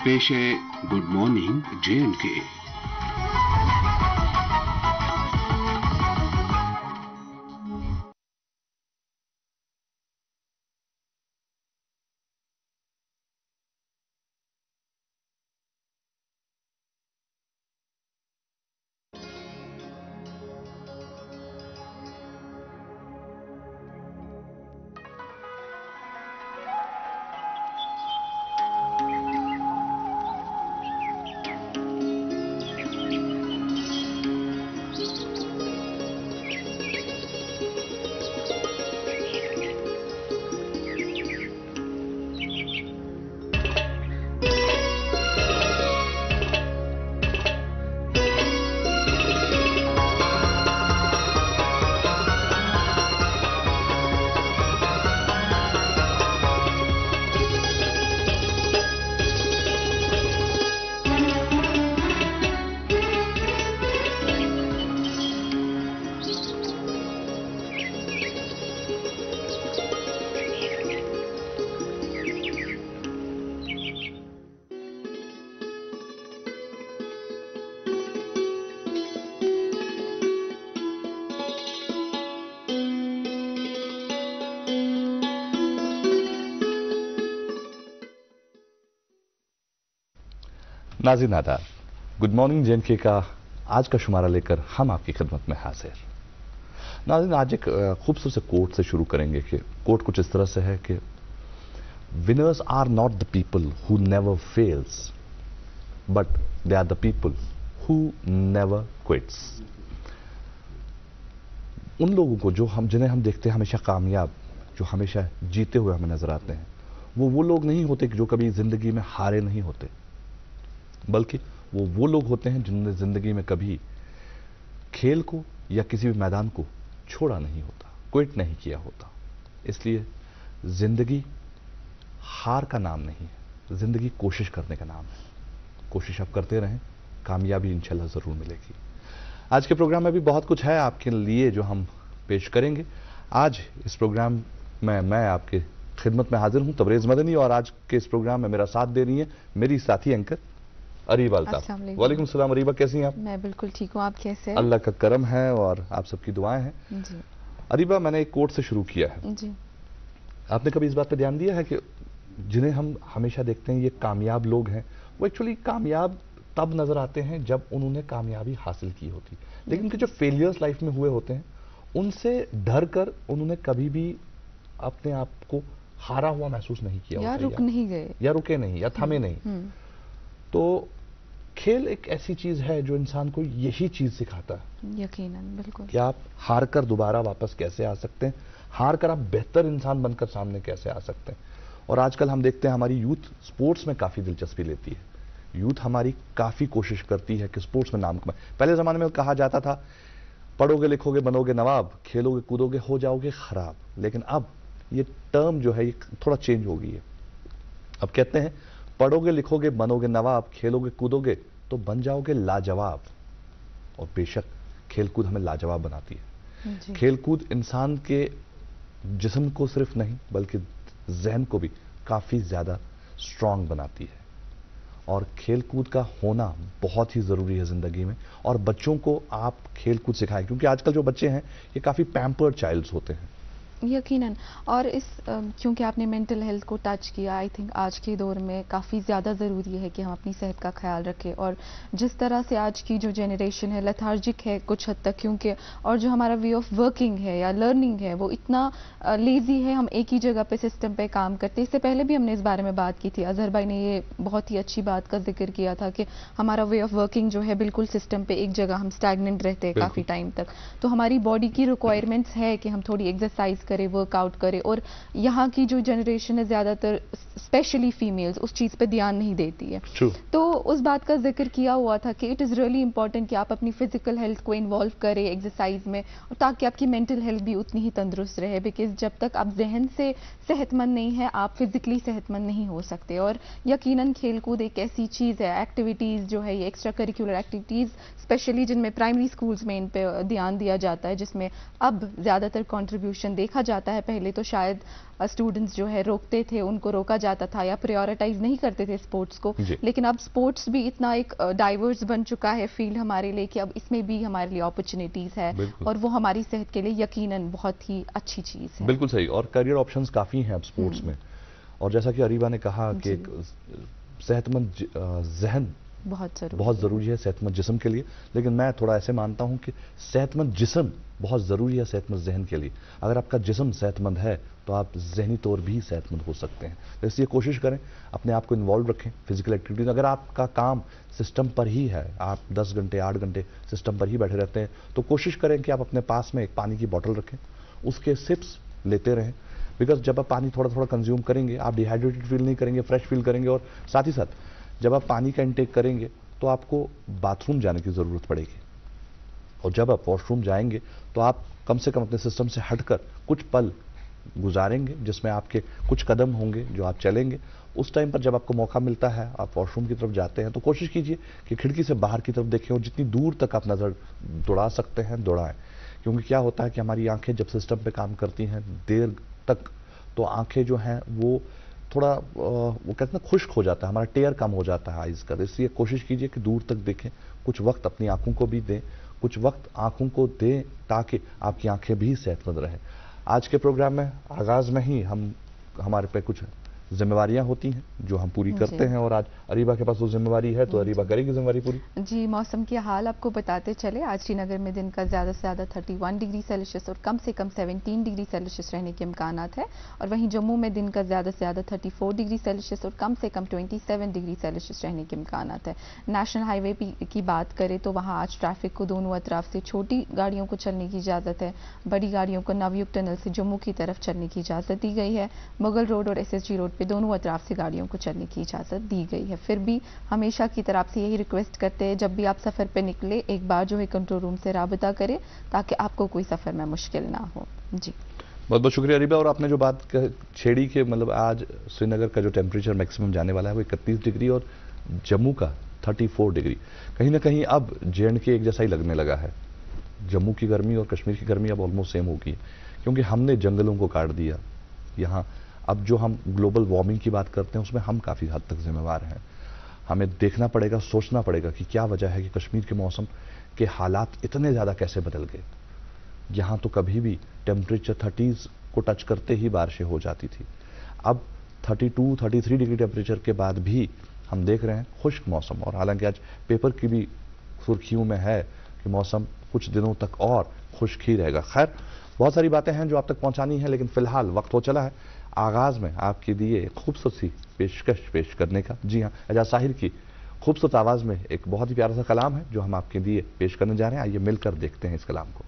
पेश है good morning J&K। नाज़रीन आदाब, गुड मॉर्निंग J&K का आज का शुमारा लेकर हम आपकी खिदमत में हाजिर। नाज़रीन, आज एक खूबसूरत से कोट से शुरू करेंगे कि कोट कुछ इस तरह से है कि winners are not the people who never fails but they are the people who never quits. उन लोगों को जिन्हें हम देखते हैं हमेशा कामयाब, जो हमेशा जीते हुए हमें नजर आते हैं, वो लोग नहीं होते कि जो कभी जिंदगी में हारे नहीं होते, बल्कि वो लोग होते हैं जिन्होंने जिंदगी में कभी खेल को या किसी भी मैदान को छोड़ा नहीं होता, क्विट नहीं किया होता। इसलिए जिंदगी हार का नाम नहीं है, जिंदगी कोशिश करने का नाम है। कोशिश आप करते रहें, कामयाबी इंशाल्लाह जरूर मिलेगी। आज के प्रोग्राम में भी बहुत कुछ है आपके लिए जो हम पेश करेंगे। आज इस प्रोग्राम में मैं आपके खिदमत में हाजिर हूं तबरेज मदनी, और आज के इस प्रोग्राम में मेरा साथ दे रही है मेरी साथी एंकर अरीबा अल्ताफ। वालेकुम सलाम अरीबा, कैसी हैं आप? मैं बिल्कुल ठीक हूँ, आप कैसे हैं? अल्लाह का करम है और आप सबकी दुआएं हैं जी। अरीबा, मैंने एक कोट से शुरू किया है जी। आपने कभी इस बात पे ध्यान दिया है कि जिन्हें हम हमेशा देखते हैं ये कामयाब लोग हैं, वो एक्चुअली कामयाब तब नजर आते हैं जब उन्होंने कामयाबी हासिल की होती, लेकिन उनके जो फेलियर्स लाइफ में हुए होते हैं उनसे डर कर उन्होंने कभी भी अपने आप को हारा हुआ महसूस नहीं किया या रुक नहीं गए, या रुके नहीं, या थमे नहीं। तो खेल एक ऐसी चीज है जो इंसान को यही चीज सिखाता है, यकीनन, बिल्कुल, कि आप हार कर दोबारा वापस कैसे आ सकते हैं, हार कर आप बेहतर इंसान बनकर सामने कैसे आ सकते हैं। और आजकल हम देखते हैं हमारी यूथ स्पोर्ट्स में काफी दिलचस्पी लेती है, यूथ हमारी काफी कोशिश करती है कि स्पोर्ट्स में नाम कमाए। पहले जमाने में कहा जाता था पढ़ोगे लिखोगे बनोगे नवाब, खेलोगे कूदोगे हो जाओगे खराब, लेकिन अब ये टर्म जो है ये थोड़ा चेंज हो गई है। अब कहते हैं पढ़ोगे लिखोगे बनोगे नवाब, खेलोगे कूदोगे तो बन जाओगे लाजवाब। और बेशक खेलकूद हमें लाजवाब बनाती है। खेलकूद इंसान के जिस्म को सिर्फ नहीं बल्कि जहन को भी काफी ज्यादा स्ट्रांग बनाती है, और खेलकूद का होना बहुत ही जरूरी है जिंदगी में। और बच्चों को आप खेलकूद सिखाएं, क्योंकि आजकल जो बच्चे हैं ये काफी पैम्पर्ड चाइल्ड्स होते हैं। यकीनन। और इस क्योंकि आपने मेंटल हेल्थ को टच किया, आई थिंक आज के दौर में काफ़ी ज़्यादा ज़रूरी है कि हम अपनी सेहत का ख्याल रखें। और जिस तरह से आज की जो जनरेशन है लेथार्जिक है कुछ हद तक, क्योंकि और जो हमारा वे ऑफ वर्किंग है या लर्निंग है वो इतना लेज़ी है, हम एक ही जगह पे सिस्टम पे काम करते हैं। इससे पहले भी हमने इस बारे में बात की थी, अजहर भाई ने ये बहुत ही अच्छी बात का जिक्र किया था कि हमारा वे ऑफ वर्किंग जो है बिल्कुल सिस्टम पे एक जगह हम स्टैगनेंट रहते हैं काफ़ी टाइम तक। तो हमारी बॉडी की रिक्वायरमेंट्स है कि हम थोड़ी एक्सरसाइज करें, वर्कआउट करें। और यहाँ की जो जनरेशन है ज्यादातर स्पेशली फीमेल्स उस चीज पे ध्यान नहीं देती है। तो उस बात का जिक्र किया हुआ था कि इट इज रियली इंपॉर्टेंट कि आप अपनी फिजिकल हेल्थ को इन्वॉल्व करें एक्सरसाइज में, और ताकि आपकी मेंटल हेल्थ भी उतनी ही तंदुरुस्त रहे। बिकॉज जब तक आप जहन से सेहतमंद नहीं है आप फिजिकली सेहतमंद नहीं हो सकते। और यकीनन खेलकूद एक ऐसी चीज है, एक्टिविटीज जो है ये एक्स्ट्रा करिकुलर एक्टिविटीज स्पेशली जिनमें प्राइमरी स्कूल्स में इन पे ध्यान दिया जाता है, जिसमें अब ज्यादातर कंट्रीब्यूशन देखा देखा जाता है पहले तो शायद स्टूडेंट्स जो है रोकते थे, उनको रोका जाता था या प्रायोरिटाइज नहीं करते थे स्पोर्ट्स को, लेकिन अब स्पोर्ट्स भी इतना एक डाइवर्स बन चुका है फील्ड हमारे लिए कि अब इसमें भी हमारे लिए अपॉर्चुनिटीज है और वो हमारी सेहत के लिए यकीनन बहुत ही अच्छी चीज है। बिल्कुल सही, और करियर ऑप्शंस काफी हैं अब स्पोर्ट्स में। और जैसा कि अरीबा ने कहा कि एक सेहतमंद जहन बहुत जरूरी है सेहतमंद जिस्म के लिए, लेकिन मैं थोड़ा ऐसे मानता हूं कि सेहतमंद जिस्म बहुत जरूरी है सेहतमंद जहन के लिए। अगर आपका जिस्म सेहतमंद है तो आप जहनी तौर भी सेहतमंद हो सकते हैं। तो इसलिए कोशिश करें, अपने आप को इन्वॉल्व रखें फिजिकल एक्टिविटीज। अगर आपका काम सिस्टम पर ही है, आप 10 घंटे 8 घंटे सिस्टम पर ही बैठे रहते हैं, तो कोशिश करें कि आप अपने पास में एक पानी की बोतल रखें, उसके सिप्स लेते रहें। बिकॉज जब आप पानी थोड़ा थोड़ा कंज्यूम करेंगे, आप डिहाइड्रेटेड फील नहीं करेंगे, फ्रेश फील करेंगे। और साथ ही साथ जब आप पानी का इंटेक करेंगे तो आपको बाथरूम जाने की जरूरत पड़ेगी, और जब आप वॉशरूम जाएंगे तो आप कम से कम अपने सिस्टम से हटकर कुछ पल गुजारेंगे जिसमें आपके कुछ कदम होंगे जो आप चलेंगे। उस टाइम पर जब आपको मौका मिलता है, आप वॉशरूम की तरफ जाते हैं, तो कोशिश कीजिए कि खिड़की से बाहर की तरफ देखें और जितनी दूर तक आप नजर दौड़ा सकते हैं दौड़ाएं। क्योंकि क्या होता है कि हमारी आंखें जब सिस्टम पे काम करती हैं देर तक, तो आंखें जो हैं वो थोड़ा वो कहते हैं ना खुश्क हो जाता है, हमारा टेयर कम हो जाता है आइज का। इसलिए कोशिश कीजिए कि दूर तक देखें, कुछ वक्त अपनी आंखों को भी दें, कुछ वक्त आंखों को दें ताकि आपकी आंखें भी सेहतमंद रहें। आज के प्रोग्राम में आगाज में ही हमारे पे कुछ जिम्मेवारियां होती हैं जो हम पूरी करते हैं, और आज अरीबा के पास वो जिम्मेवारी है, तो अरीबा करेगी जिम्मेवारी पूरी। जी, मौसम के हाल आपको बताते चले। आज श्रीनगर में दिन का ज़्यादा से ज़्यादा 31 डिग्री सेल्सियस और कम से कम 17 डिग्री सेल्सियस रहने के इम्कानात है। और वहीं जम्मू में दिन का ज़्यादा से ज़्यादा 34 डिग्री सेल्सियस और कम से कम 27 डिग्री सेल्सियस रहने के इम्कानात है। नेशनल हाईवे की बात करें तो वहाँ आज ट्रैफिक को दोनों अतराफ से छोटी गाड़ियों को चलने की इजाज़त है, बड़ी गाड़ियों को नवयुग टनल से जम्मू की तरफ चलने की इजाज़त दी गई है। मुगल रोड और SSG रोड पे दोनों अतराफ से गाड़ियों को चलने की इजाज़त दी गई है। फिर भी हमेशा की तरह आपसे यही रिक्वेस्ट करते हैं, जब भी आप सफ़र पे निकले एक बार जो है कंट्रोल रूम से राबता करें ताकि आपको कोई सफ़र में मुश्किल ना हो। जी, बहुत बहुत शुक्रिया अरीबा। और आपने जो बात छेड़ी के मतलब आज श्रीनगर का जो टेम्परेचर मैक्सिमम जाने वाला है वो 31 डिग्री और जम्मू का 34 डिग्री, कहीं ना कहीं अब JNK एक जैसा ही लगने लगा है। जम्मू की गर्मी और कश्मीर की गर्मी अब ऑलमोस्ट सेम होगी, क्योंकि हमने जंगलों को काट दिया यहाँ। अब जो हम ग्लोबल वार्मिंग की बात करते हैं उसमें हम काफ़ी हद तक जिम्मेवार हैं। हमें देखना पड़ेगा, सोचना पड़ेगा कि क्या वजह है कि कश्मीर के मौसम के हालात इतने ज़्यादा कैसे बदल गए। यहाँ तो कभी भी टेम्परेचर 30s को टच करते ही बारिशें हो जाती थी, अब 32-33 डिग्री टेम्परेचर के बाद भी हम देख रहे हैं खुश्क मौसम। और हालांकि आज पेपर की भी सुर्खियों में है कि मौसम कुछ दिनों तक और खुश्क ही रहेगा। खैर, बहुत सारी बातें हैं जो आप तक पहुंचानी है, लेकिन फिलहाल वक्त हो चला है आगाज में आपके लिए खूबसूरत सी पेशकश पेश करने का। जी हाँ, एजाज साहिर की खूबसूरत आवाज में एक बहुत ही प्यारा सा कलाम है जो हम आपके लिए पेश करने जा रहे हैं। आइए मिलकर देखते हैं इस कलाम को।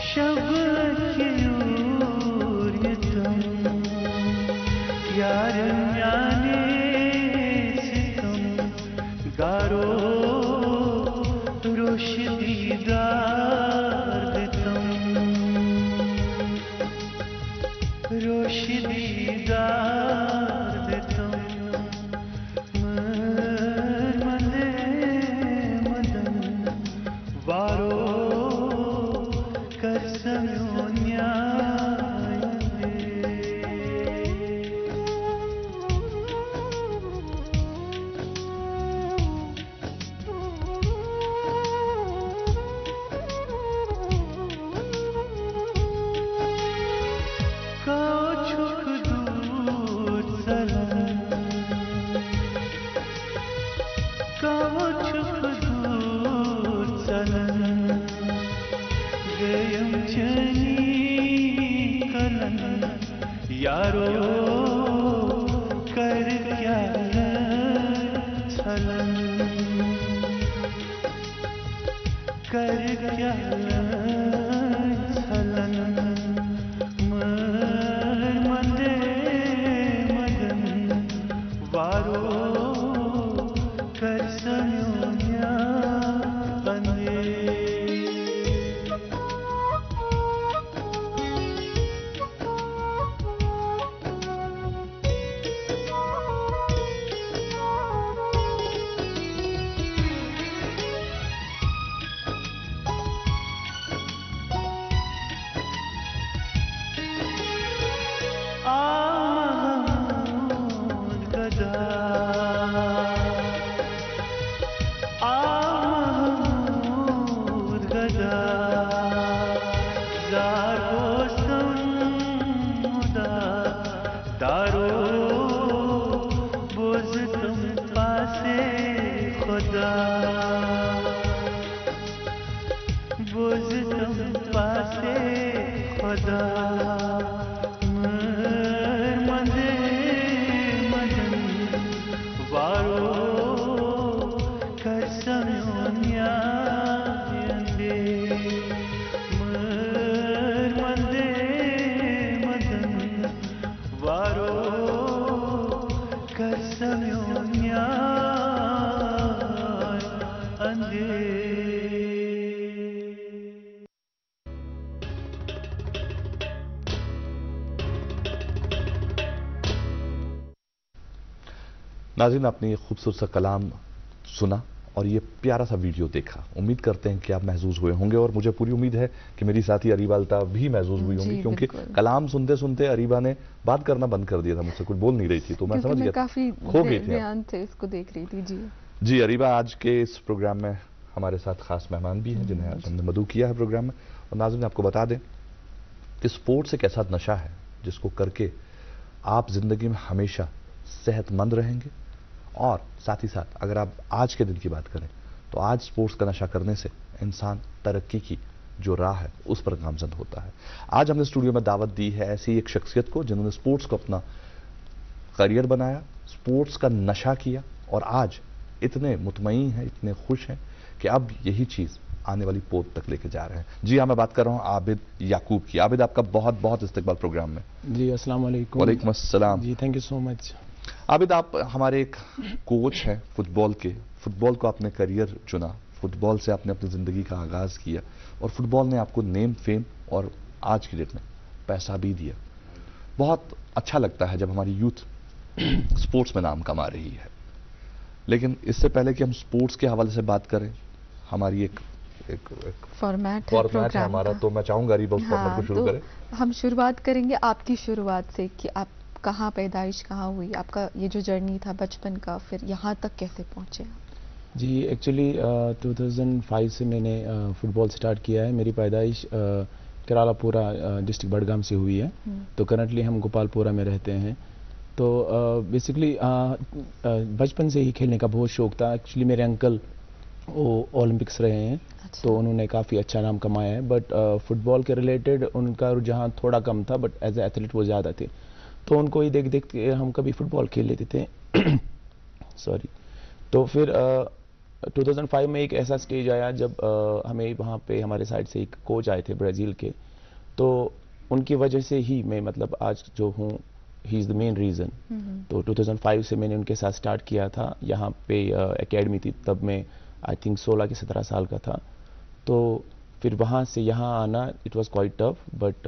शब के यूरियतम यार याने सितम गारो रोशदीदार दितम रोशदीदार दितम मने मदन वारो कर समयोन्या यारो कर क्या छलन कर क्या छलन मदे मदन वारो कर समयोन्या बंदे नाज़रीन, आपने ये खूबसूरत सा कलाम सुना और ये प्यारा सा वीडियो देखा। उम्मीद करते हैं कि आप महसूस हुए होंगे और मुझे पूरी उम्मीद है कि मेरी साथी अरीबा अल्ताफ भी महसूस हुई होंगी, क्योंकि कलाम सुनते सुनते अरीबा ने बात करना बंद कर दिया था, मुझसे कुछ बोल नहीं रही थी, तो मैं समझ गया काफी खो गई थी ध्यान से इसको देख रही थी। जी अरीबा, आज के इस प्रोग्राम में हमारे साथ खास मेहमान भी हैं जिन्हें आज हमने मदऊ किया है प्रोग्राम में। और नाज़रीन, आपको बता दें कि स्पोर्ट्स एक ऐसा नशा है जिसको करके आप जिंदगी में हमेशा सेहतमंद रहेंगे, और साथ ही साथ अगर आप आज के दिन की बात करें तो आज स्पोर्ट्स का नशा करने से इंसान तरक्की की जो राह है उस पर गामजन होता है। आज हमने स्टूडियो में दावत दी है ऐसी एक शख्सियत को जिन्होंने स्पोर्ट्स को अपना करियर बनाया, स्पोर्ट्स का नशा किया और आज इतने मुतमईन हैं, इतने खुश हैं कि अब यही चीज आने वाली पोत तक लेके जा रहे हैं। जी हाँ, मैं बात कर रहा हूँ आबिद याकूब की। आबिद, आपका बहुत बहुत इस्तकबाल प्रोग्राम में। जी अस्सलाम वालेकुम। वालेकुम अस्सलाम। जी thank you so much. Abid, आप हमारे एक कोच हैं फुटबॉल के। फुटबॉल को आपने करियर चुना, फुटबॉल से आपने अपनी ज़िंदगी का आगाज़ किया और फुटबॉल ने आपको नेम, फेम और आज की डेट में पैसा भी दिया। बहुत अच्छा लगता है जब हमारी यूथ स्पोर्ट्स में नाम कमा रही है। लेकिन इससे पहले कि हम स्पोर्ट्स के हवाले से बात करें, हमारी एक फॉर्मेट है हमारा, तो मैं चाहूंगा अरीबा उस फॉर्मेट को शुरू करें। हम शुरुआत करेंगे आपकी शुरुआत से कि आप कहाँ पैदाइश कहाँ हुई, आपका ये जो जर्नी था बचपन का, फिर यहाँ तक कैसे पहुँचे? जी एक्चुअली 2005 से मैंने फुटबॉल स्टार्ट किया है। मेरी पैदाइश करालापुरा डिस्ट्रिक्ट बड़गाम से हुई है। तो करंटली हम गोपालपुरा में रहते हैं। तो बेसिकली बचपन से ही खेलने का बहुत शौक था। एक्चुअली मेरे अंकल वो ओलंपिक्स रहे हैं। अच्छा। तो उन्होंने काफ़ी अच्छा नाम कमाया है, बट फुटबॉल के रिलेटेड उनका रुझान थोड़ा कम था, बट एज ए एथलीट वो ज़्यादा थे। तो उनको ही देख देख के हम कभी फुटबॉल खेल लेते थे सॉरी। तो फिर 2005 में एक ऐसा स्टेज आया जब हमें वहाँ पे हमारे साइड से एक कोच आए थे ब्राज़ील के, तो उनकी वजह से ही मैं मतलब आज जो हूँ, he is the main reason. तो 2005 से मैंने उनके साथ स्टार्ट किया था। यहाँ पे एकेडमी थी, तब मैं आई थिंक 16 के 17 साल का था। तो फिर वहाँ से यहाँ आना it was quite tough, but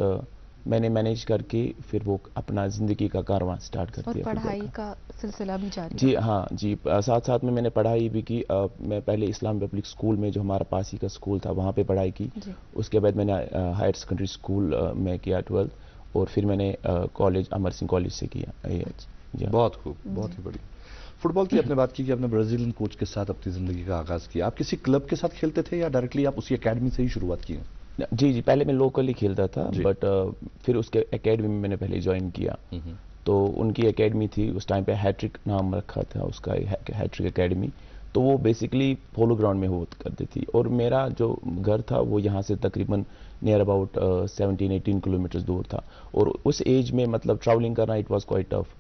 मैंने मैनेज करके फिर वो अपना ज़िंदगी का कारवां स्टार्ट कर और दिया। पढ़ाई का सिलसिला भी जारी जी रखा। हाँ जी, साथ साथ में मैंने पढ़ाई भी की। मैं पहले इस्लाम पब्लिक स्कूल में, जो हमारा पास ही का स्कूल था, वहाँ पे पढ़ाई की। जी। उसके बाद मैंने हायर सेकेंडरी स्कूल में किया 12th, और फिर मैंने कॉलेज अमर सिंह कॉलेज से किया। जी हाँ। बहुत खूब, बहुत ही बढ़िया। फुटबॉल की आपने बात की कि आपने ब्राजीलियन कोच के साथ अपनी ज़िंदगी का आगाज़ किया। आप किसी क्लब के साथ खेलते थे या डायरेक्टली आप उसी एकेडमी से ही शुरुआत की? जी जी, पहले मैं लोकली खेलता था, जी। बट फिर उसके एकेडमी में मैंने पहले ज्वाइन किया। तो उनकी एकेडमी थी, उस टाइम पे हैट्रिक नाम रखा था उसका, हैट्रिक एकेडमी। तो वो बेसिकली पोलो ग्राउंड में हुआ करती थी, और मेरा जो घर था वो यहाँ से तकरीबन नियर अबाउट 17-18 किलोमीटर दूर था। और उस एज में मतलब ट्रैवलिंग करना इट वाज क्वाइट टफ।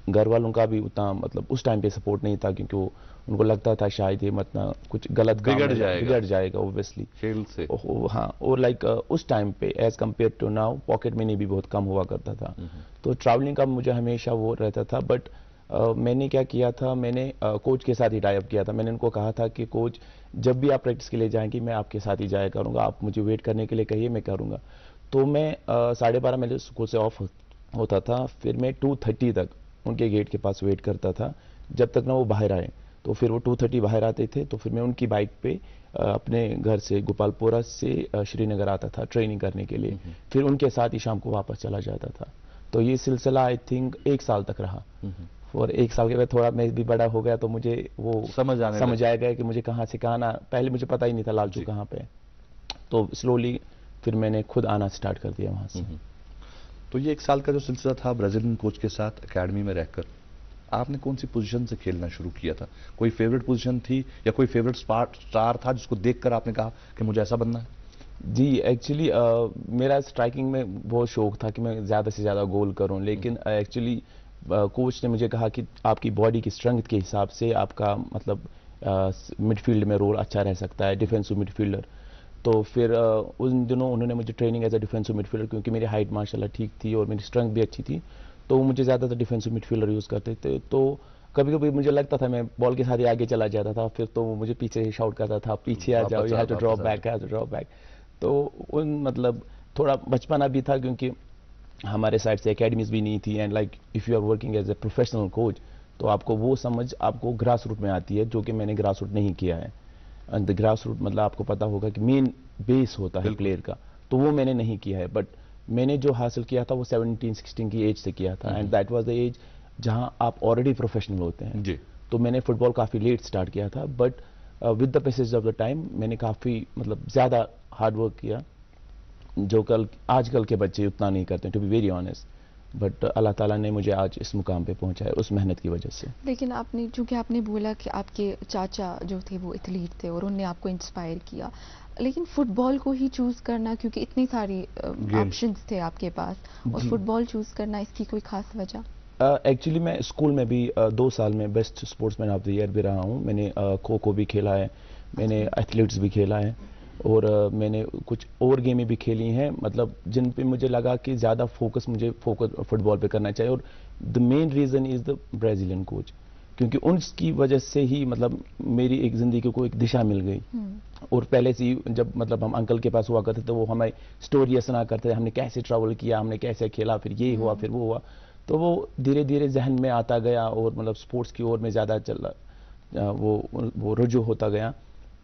घर वालों का भी उतना मतलब उस टाइम पे सपोर्ट नहीं था, क्योंकि वो उनको लगता था शायद ये मतलब कुछ गलत काम बिगड़ जाएगा ओब्वियसली खेल से। हाँ, और लाइक उस टाइम पे as compare to now pocket money भी बहुत कम हुआ करता था। तो ट्रैवलिंग का मुझे हमेशा वो रहता था। बट मैंने क्या किया था, मैंने कोच के साथ ही टाई अप किया था। मैंने उनको कहा था कि कोच, जब भी आप प्रैक्टिस के लिए जाएंगे मैं आपके साथ ही जाया करूंगा, आप मुझे वेट करने के लिए कहिए, मैं करूंगा। तो मैं 12:30 मेरे स्कूल से ऑफ होता था, फिर मैं 2:30 तक उनके गेट के पास वेट करता था, जब तक ना वो बाहर आए। तो फिर वो 2:30 बाहर आते थे, तो फिर मैं उनकी बाइक पे अपने घर से गोपालपुरा से श्रीनगर आता था ट्रेनिंग करने के लिए। फिर उनके साथ ही शाम को वापस चला जाता था। तो ये सिलसिला आई थिंक 1 साल तक रहा। और 1 साल के बाद थोड़ा मैं भी बड़ा हो गया, तो मुझे वो समझ आ गया कि मुझे कहाँ से कहाँ ना, पहले मुझे पता ही नहीं था लालचू कहाँ पे। तो स्लोली फिर मैंने खुद आना स्टार्ट कर दिया वहाँ से। तो ये 1 साल का जो सिलसिला था ब्राजीलियन कोच के साथ एकेडमी में रहकर, आपने कौन सी पोजीशन से खेलना शुरू किया था? कोई फेवरेट पोजीशन थी या कोई फेवरेट स्टार था जिसको देखकर आपने कहा कि मुझे ऐसा बनना है? जी, एक्चुअली मेरा स्ट्राइकिंग में बहुत शौक था कि मैं ज़्यादा से ज़्यादा गोल करूं, लेकिन एक्चुअली कोच ने मुझे कहा कि आपकी बॉडी की स्ट्रेंथ के हिसाब से आपका मतलब मिडफील्ड में रोल अच्छा रह सकता है, डिफेंसिव मिडफील्डर। तो फिर उन दिनों उन्होंने मुझे training as a defensive midfielder, क्योंकि मेरी हाइट माशाल्लाह ठीक थी और मेरी स्ट्रेंथ भी अच्छी थी, तो वो मुझे ज़्यादातर डिफेंसिव मिडफील्डर यूज़ करते थे। तो कभी कभी मुझे लगता था मैं बॉल के साथ ही आगे चला जाता था, फिर तो वो मुझे पीछे ही शाउट करता था, पीछे आ जाओ, you have to drop back, have to drop back. तो उन मतलब थोड़ा बचपना भी था, क्योंकि हमारे साइड से एकेडमीज भी नहीं थी, and like if you are working as a professional coach, तो आपको वो समझ आपको ग्रास रूट में आती है, जो कि मैंने ग्रास रूट नहीं किया है। एंड द ग्रास रूट मतलब आपको पता होगा कि मेन बेस होता है प्लेयर का, तो वो मैंने नहीं किया है। बट मैंने जो हासिल किया था वो 17-16 की एज से किया था, and that was the age जहां आप ऑलरेडी प्रोफेशनल होते हैं जी। तो मैंने फुटबॉल काफ़ी लेट स्टार्ट किया था, but with the passage of the time मैंने काफ़ी मतलब ज़्यादा हार्ड वर्क किया, जो आजकल के बच्चे उतना नहीं करते, to be very honest. But Allah Taala ने मुझे आज इस मुकाम पे पहुंचाया उस मेहनत की वजह से। लेकिन आपने, चूंकि आपने बोला कि आपके चाचा जो थे वो एथलीट थे और उनने आपको इंस्पायर किया, लेकिन फुटबॉल को ही चूज करना, क्योंकि इतनी सारी ऑप्शंस थे आपके पास, और फुटबॉल चूज करना, इसकी कोई खास वजह? एक्चुअली मैं स्कूल में भी 2 साल में best sportsman of the year भी रहा हूँ। मैंने खो खो भी खेला है, मैंने एथलीट्स भी खेला है, और मैंने कुछ और गेमें भी खेली हैं, मतलब जिन पे मुझे लगा कि ज़्यादा फोकस फुटबॉल पे करना चाहिए। और the main reason is the Brazilian coach, क्योंकि उनकी वजह से ही मतलब मेरी एक ज़िंदगी को एक दिशा मिल गई। और पहले से ही जब मतलब हम अंकल के पास हुआ करते तो वो हमें स्टोरी सुना करते थे, हमने कैसे ट्रैवल किया, हमने कैसे खेला, फिर ये हुआ फिर वो हुआ, तो वो धीरे धीरे जहन में आता गया, और मतलब स्पोर्ट्स की ओर में ज़्यादा वो रुझू होता गया।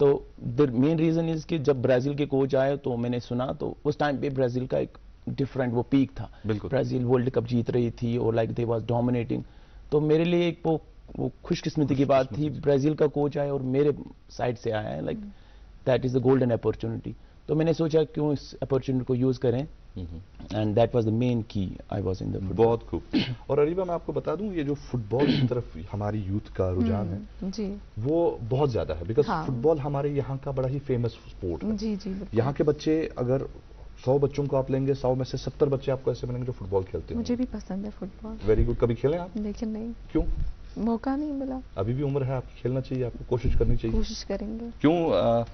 तो द मेन रीज़न इज़ कि जब ब्राज़ील के कोच आए तो मैंने सुना, तो उस टाइम पे ब्राज़ील का एक डिफरेंट वो पीक था। ब्राज़ील वर्ल्ड कप जीत रही थी और लाइक दे वाज डोमिनेटिंग। तो मेरे लिए एक वो खुशकिस्मती की बात थी, ब्राज़ील का कोच आया और मेरे साइड से आया है, like that is the golden opportunity. तो मैंने सोचा क्यों इस अपॉर्चुनिटी को यूज़ करें, and that was the main key I was in the football. बहुत खूब। और अरीबा, मैं आपको बता दूं, ये जो फुटबॉल की तरफ हमारी यूथ का रुझान है जी, वो बहुत ज्यादा है, बिकॉज हाँ। फुटबॉल हमारे यहाँ का बड़ा ही फेमस स्पोर्ट है। जी जी, यहाँ के बच्चे, अगर 100 बच्चों को आप लेंगे, 100 में से 70 बच्चे आपको ऐसे मिलेंगे जो फुटबॉल खेलते हैं। मुझे भी पसंद है फुटबॉल। Very good. कभी खेले आप? लेकिन नहीं। क्यों? मौका नहीं मिला। अभी भी उम्र है आपकी, खेलना चाहिए आपको, कोशिश करनी चाहिए। कोशिश करेंगे। क्यों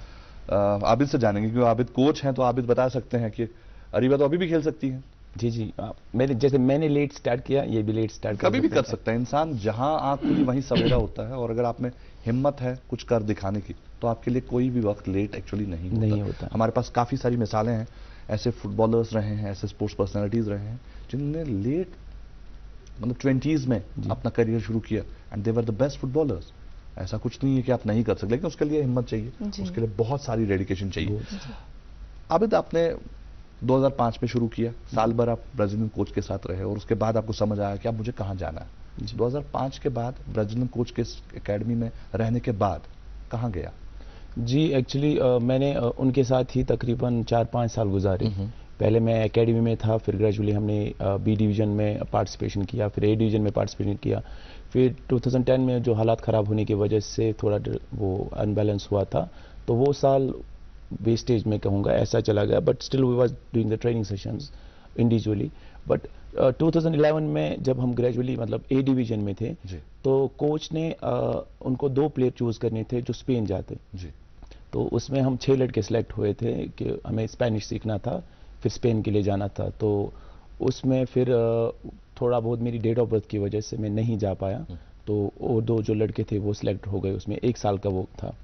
आबिद से जानेंगे, क्यों आबिद कोच हैं तो आबिद बता सकते हैं कि अरीबा तो अभी भी खेल सकती है। जी जी, मैंने लेट स्टार्ट किया, ये भी लेट स्टार्ट कभी भी कर सकता है इंसान, जहां आंख खुली वहीं सवेरा होता है। और अगर आप में हिम्मत है कुछ कर दिखाने की तो आपके लिए कोई भी वक्त लेट एक्चुअली नहीं होता। हमारे पास काफी सारी मिसालें हैं, ऐसे फुटबॉलर्स रहे हैं, ऐसे स्पोर्ट्स पर्सनैलिटीज रहे हैं जिनने लेट मतलब 20s में अपना करियर शुरू किया and they were the best footballers. ऐसा कुछ नहीं है कि आप नहीं कर सकते, लेकिन उसके लिए हिम्मत चाहिए, उसके लिए बहुत सारी डेडिकेशन चाहिए। आबिद, आपने 2005 में शुरू किया, साल भर आप ब्राजीलियन कोच के साथ रहे और उसके बाद आपको समझ आया कि अब मुझे कहाँ जाना है। 2005 के बाद ब्राजीलियन कोच के एकेडमी में रहने के बाद कहाँ गया? जी एक्चुअली मैंने उनके साथ ही तकरीबन 4-5 साल गुजारे। पहले मैं एकेडमी में था, फिर ग्रेजुअली हमने बी डिवीज़न में पार्टिसिपेशन किया, फिर ए डिवीज़न में पार्टिसिपेशन किया। फिर 2010 में जो हालात ख़राब होने की वजह से थोड़ा वो अनबैलेंस हुआ था, तो वो साल वेस्टेज में कहूँगा, ऐसा चला गया। But still we was doing the training sessions individually. But 2011 में जब हम ग्रेजुअली मतलब ए डिवीज़न में थे, तो कोच ने उनको 2 प्लेयर चूज़ करने थे जो स्पेन जाते जी। तो उसमें हम 6 लड़के सेलेक्ट हुए थे कि हमें स्पेनिश सीखना था, फिर स्पेन के लिए जाना था। तो उसमें फिर थोड़ा बहुत मेरी डेट ऑफ बर्थ की वजह से मैं नहीं जा पाया, तो और 2 जो लड़के थे वो सिलेक्ट हो गए, उसमें 1 साल का वो था।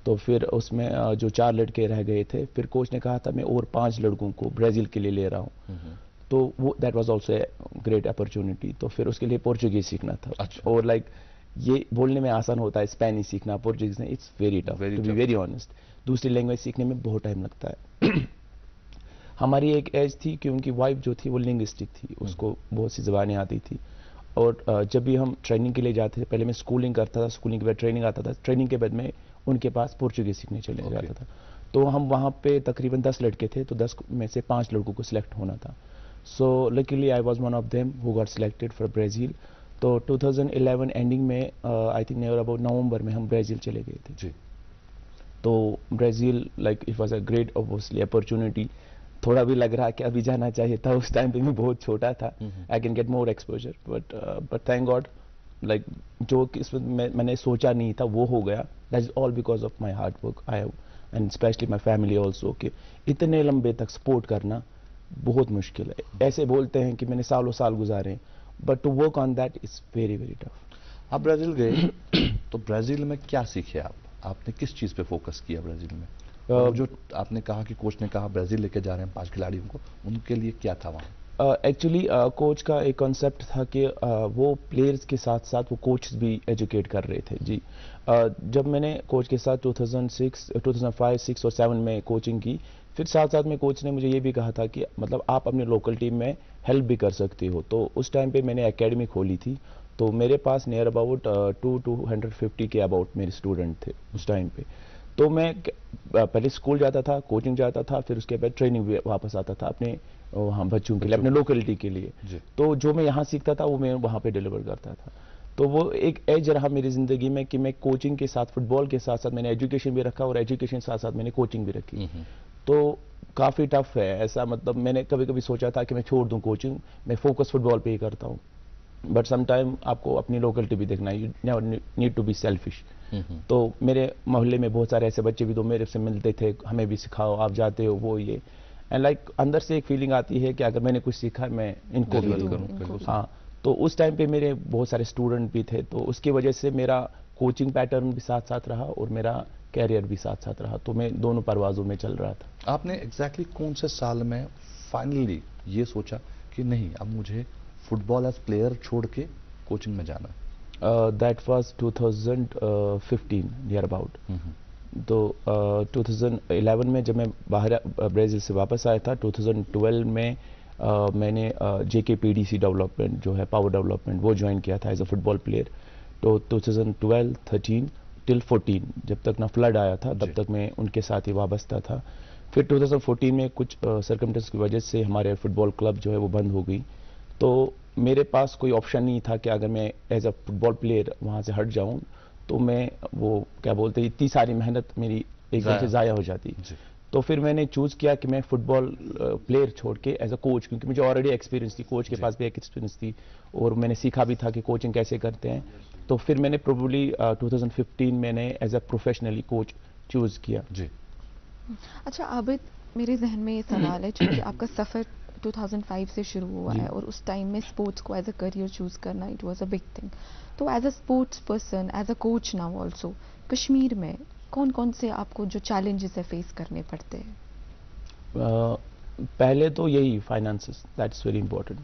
तो फिर उसमें जो 4 लड़के रह गए थे, फिर कोच ने कहा था मैं और 5 लड़कों को ब्राज़ील के लिए ले रहा हूँ। तो वो that was also a great opportunity. तो फिर उसके लिए पोर्चुगीज सीखना था। अच्छा। और लाइक ये बोलने में आसान होता है स्पेनिश सीखना, पोर्चुगीज नहीं, it's very tough to be very honest. दूसरी लैंग्वेज सीखने में बहुत टाइम लगता है। हमारी एक एज थी कि उनकी वाइफ जो थी वो लिंग्विस्टिक थी, उसको बहुत सी ज़बानें आती थी। और जब भी हम ट्रेनिंग के लिए जाते थे, पहले मैं स्कूलिंग करता था, स्कूलिंग के बाद ट्रेनिंग आता था, ट्रेनिंग के बाद मैं उनके पास पोर्चुगीज सीखने चले जाता था। तो हम वहाँ पे तकरीबन 10 लड़के थे, तो 10 में से 5 लड़कों को सिलेक्ट होना था। So luckily I was one of them who got selected for Brazil. तो 2011 एंडिंग में आई थिंक नियर अबाउट नवंबर में हम ब्राज़ील चले गए थे जी। तो Brazil like it was a great obviously opportunity. थोड़ा भी लग रहा कि अभी जाना चाहिए था, उस टाइम पे मैं बहुत छोटा था, I can get more exposure. But thank God like जो मैंने सोचा नहीं था वो हो गया। That is all because of my hard work I have and specially my family also. कि इतने लंबे तक सपोर्ट करना बहुत मुश्किल है। ऐसे बोलते हैं कि मैंने सालों साल गुजारे, but to work on that is very very tough. आप ब्राज़ील गए तो ब्राज़ील में क्या सीखे आपने किस चीज़ पे फोकस किया ब्राज़ील में? जो आपने कहा कि कोच ने कहा ब्राज़ील लेके जा रहे हैं 5 खिलाड़ियों को, उनके लिए क्या था वहाँ? एक्चुअली कोच का एक कॉन्सेप्ट था कि वो प्लेयर्स के साथ साथ वो कोच भी एजुकेट कर रहे थे जी। जब मैंने कोच के साथ 2005, 6 और 7 में कोचिंग की, फिर साथ साथ में कोच ने मुझे ये भी कहा था कि मतलब आप अपने लोकल टीम में हेल्प भी कर सकते हो। तो उस टाइम पे मैंने एकेडमी खोली थी, तो मेरे पास नियर अबाउट 250 के अबाउट मेरे स्टूडेंट थे उस टाइम पे। तो मैं पहले स्कूल जाता था, कोचिंग जाता था, फिर उसके बाद ट्रेनिंग भी वापस आता था अपने वहाँ बच्चों के लिए, अपने लोकेलिटी के लिए। तो जो मैं यहाँ सीखता था वो मैं वहाँ पे डिलीवर करता था। तो वो एक एज रहा मेरी ज़िंदगी में कि मैं कोचिंग के साथ, फुटबॉल के साथ साथ मैंने एजुकेशन भी रखा और एजुकेशन के साथ साथ मैंने कोचिंग भी रखी। तो काफ़ी टफ है ऐसा, मतलब मैंने कभी कभी सोचा था कि मैं छोड़ दूँ कोचिंग, मैं फोकस फुटबॉल पे ही करता हूँ। बट समटाइम आपको अपनी लोकेलिटी भी देखना है, you never need to be selfish. तो मेरे मोहल्ले में बहुत सारे ऐसे बच्चे भी तो मेरे से मिलते थे, हमें भी सिखाओ, आप जाते हो वो ये, एंड लाइक अंदर से एक फीलिंग आती है कि अगर मैंने कुछ सीखा मैं इनको भी दूँ। हाँ, तो उस टाइम पे मेरे बहुत सारे स्टूडेंट भी थे, तो उसकी वजह से मेरा कोचिंग पैटर्न भी साथ साथ रहा और मेरा कैरियर भी साथ साथ रहा। तो मैं दोनों परवाज़ों में चल रहा था। आपने एग्जैक्टली कौन से साल में फाइनली ये सोचा कि नहीं अब मुझे फुटबॉल एज प्लेयर छोड़ के कोचिंग में जाना? That was 2015 near about. तो 2011 में जब मैं बाहर ब्राज़ील से वापस आया था, 2012 में मैंने JKPDC डेवलपमेंट जो है पावर डेवलपमेंट वो ज्वाइन किया था एज अ फुटबॉल प्लेयर। तो 2012, 13 टिल 14 जब तक ना फ्लड आया था तब तक मैं उनके साथ ही वाबस्ता था। फिर 2014 में कुछ सर्कमस्टेंस की वजह से हमारे फुटबॉल क्लब जो है वो बंद हो गई। तो मेरे पास कोई ऑप्शन नहीं था कि अगर मैं एज अ फुटबॉल प्लेयर वहाँ से हट जाऊँ तो मैं वो क्या बोलते हैं इतनी सारी मेहनत मेरी एकदम से ज़ाया हो जाती। तो फिर मैंने चूज़ किया कि मैं फुटबॉल प्लेयर छोड़ के एज अ कोच, क्योंकि मुझे ऑलरेडी एक्सपीरियंस थी, कोच के पास भी एक एक्सपीरियंस थी और मैंने सीखा भी था कि कोचिंग कैसे करते हैं। तो फिर मैंने प्रोबेबली 2015 मैंने as a professionally coach choose किया। जी। अच्छा आबिद, मेरे जहन में ये सवाल है, क्योंकि आपका सफ़र 2005 से शुरू हुआ जी। है और उस टाइम में स्पोर्ट्स को एज अ करियर चूज करना it was a big thing. तो as a sports person, as a coach now also, Kashmir में कौन कौन से आपको जो चैलेंजेस है फेस करने पड़ते हैं? पहले तो यही फाइनेंसेस, दैट्स वेरी इंपॉर्टेंट।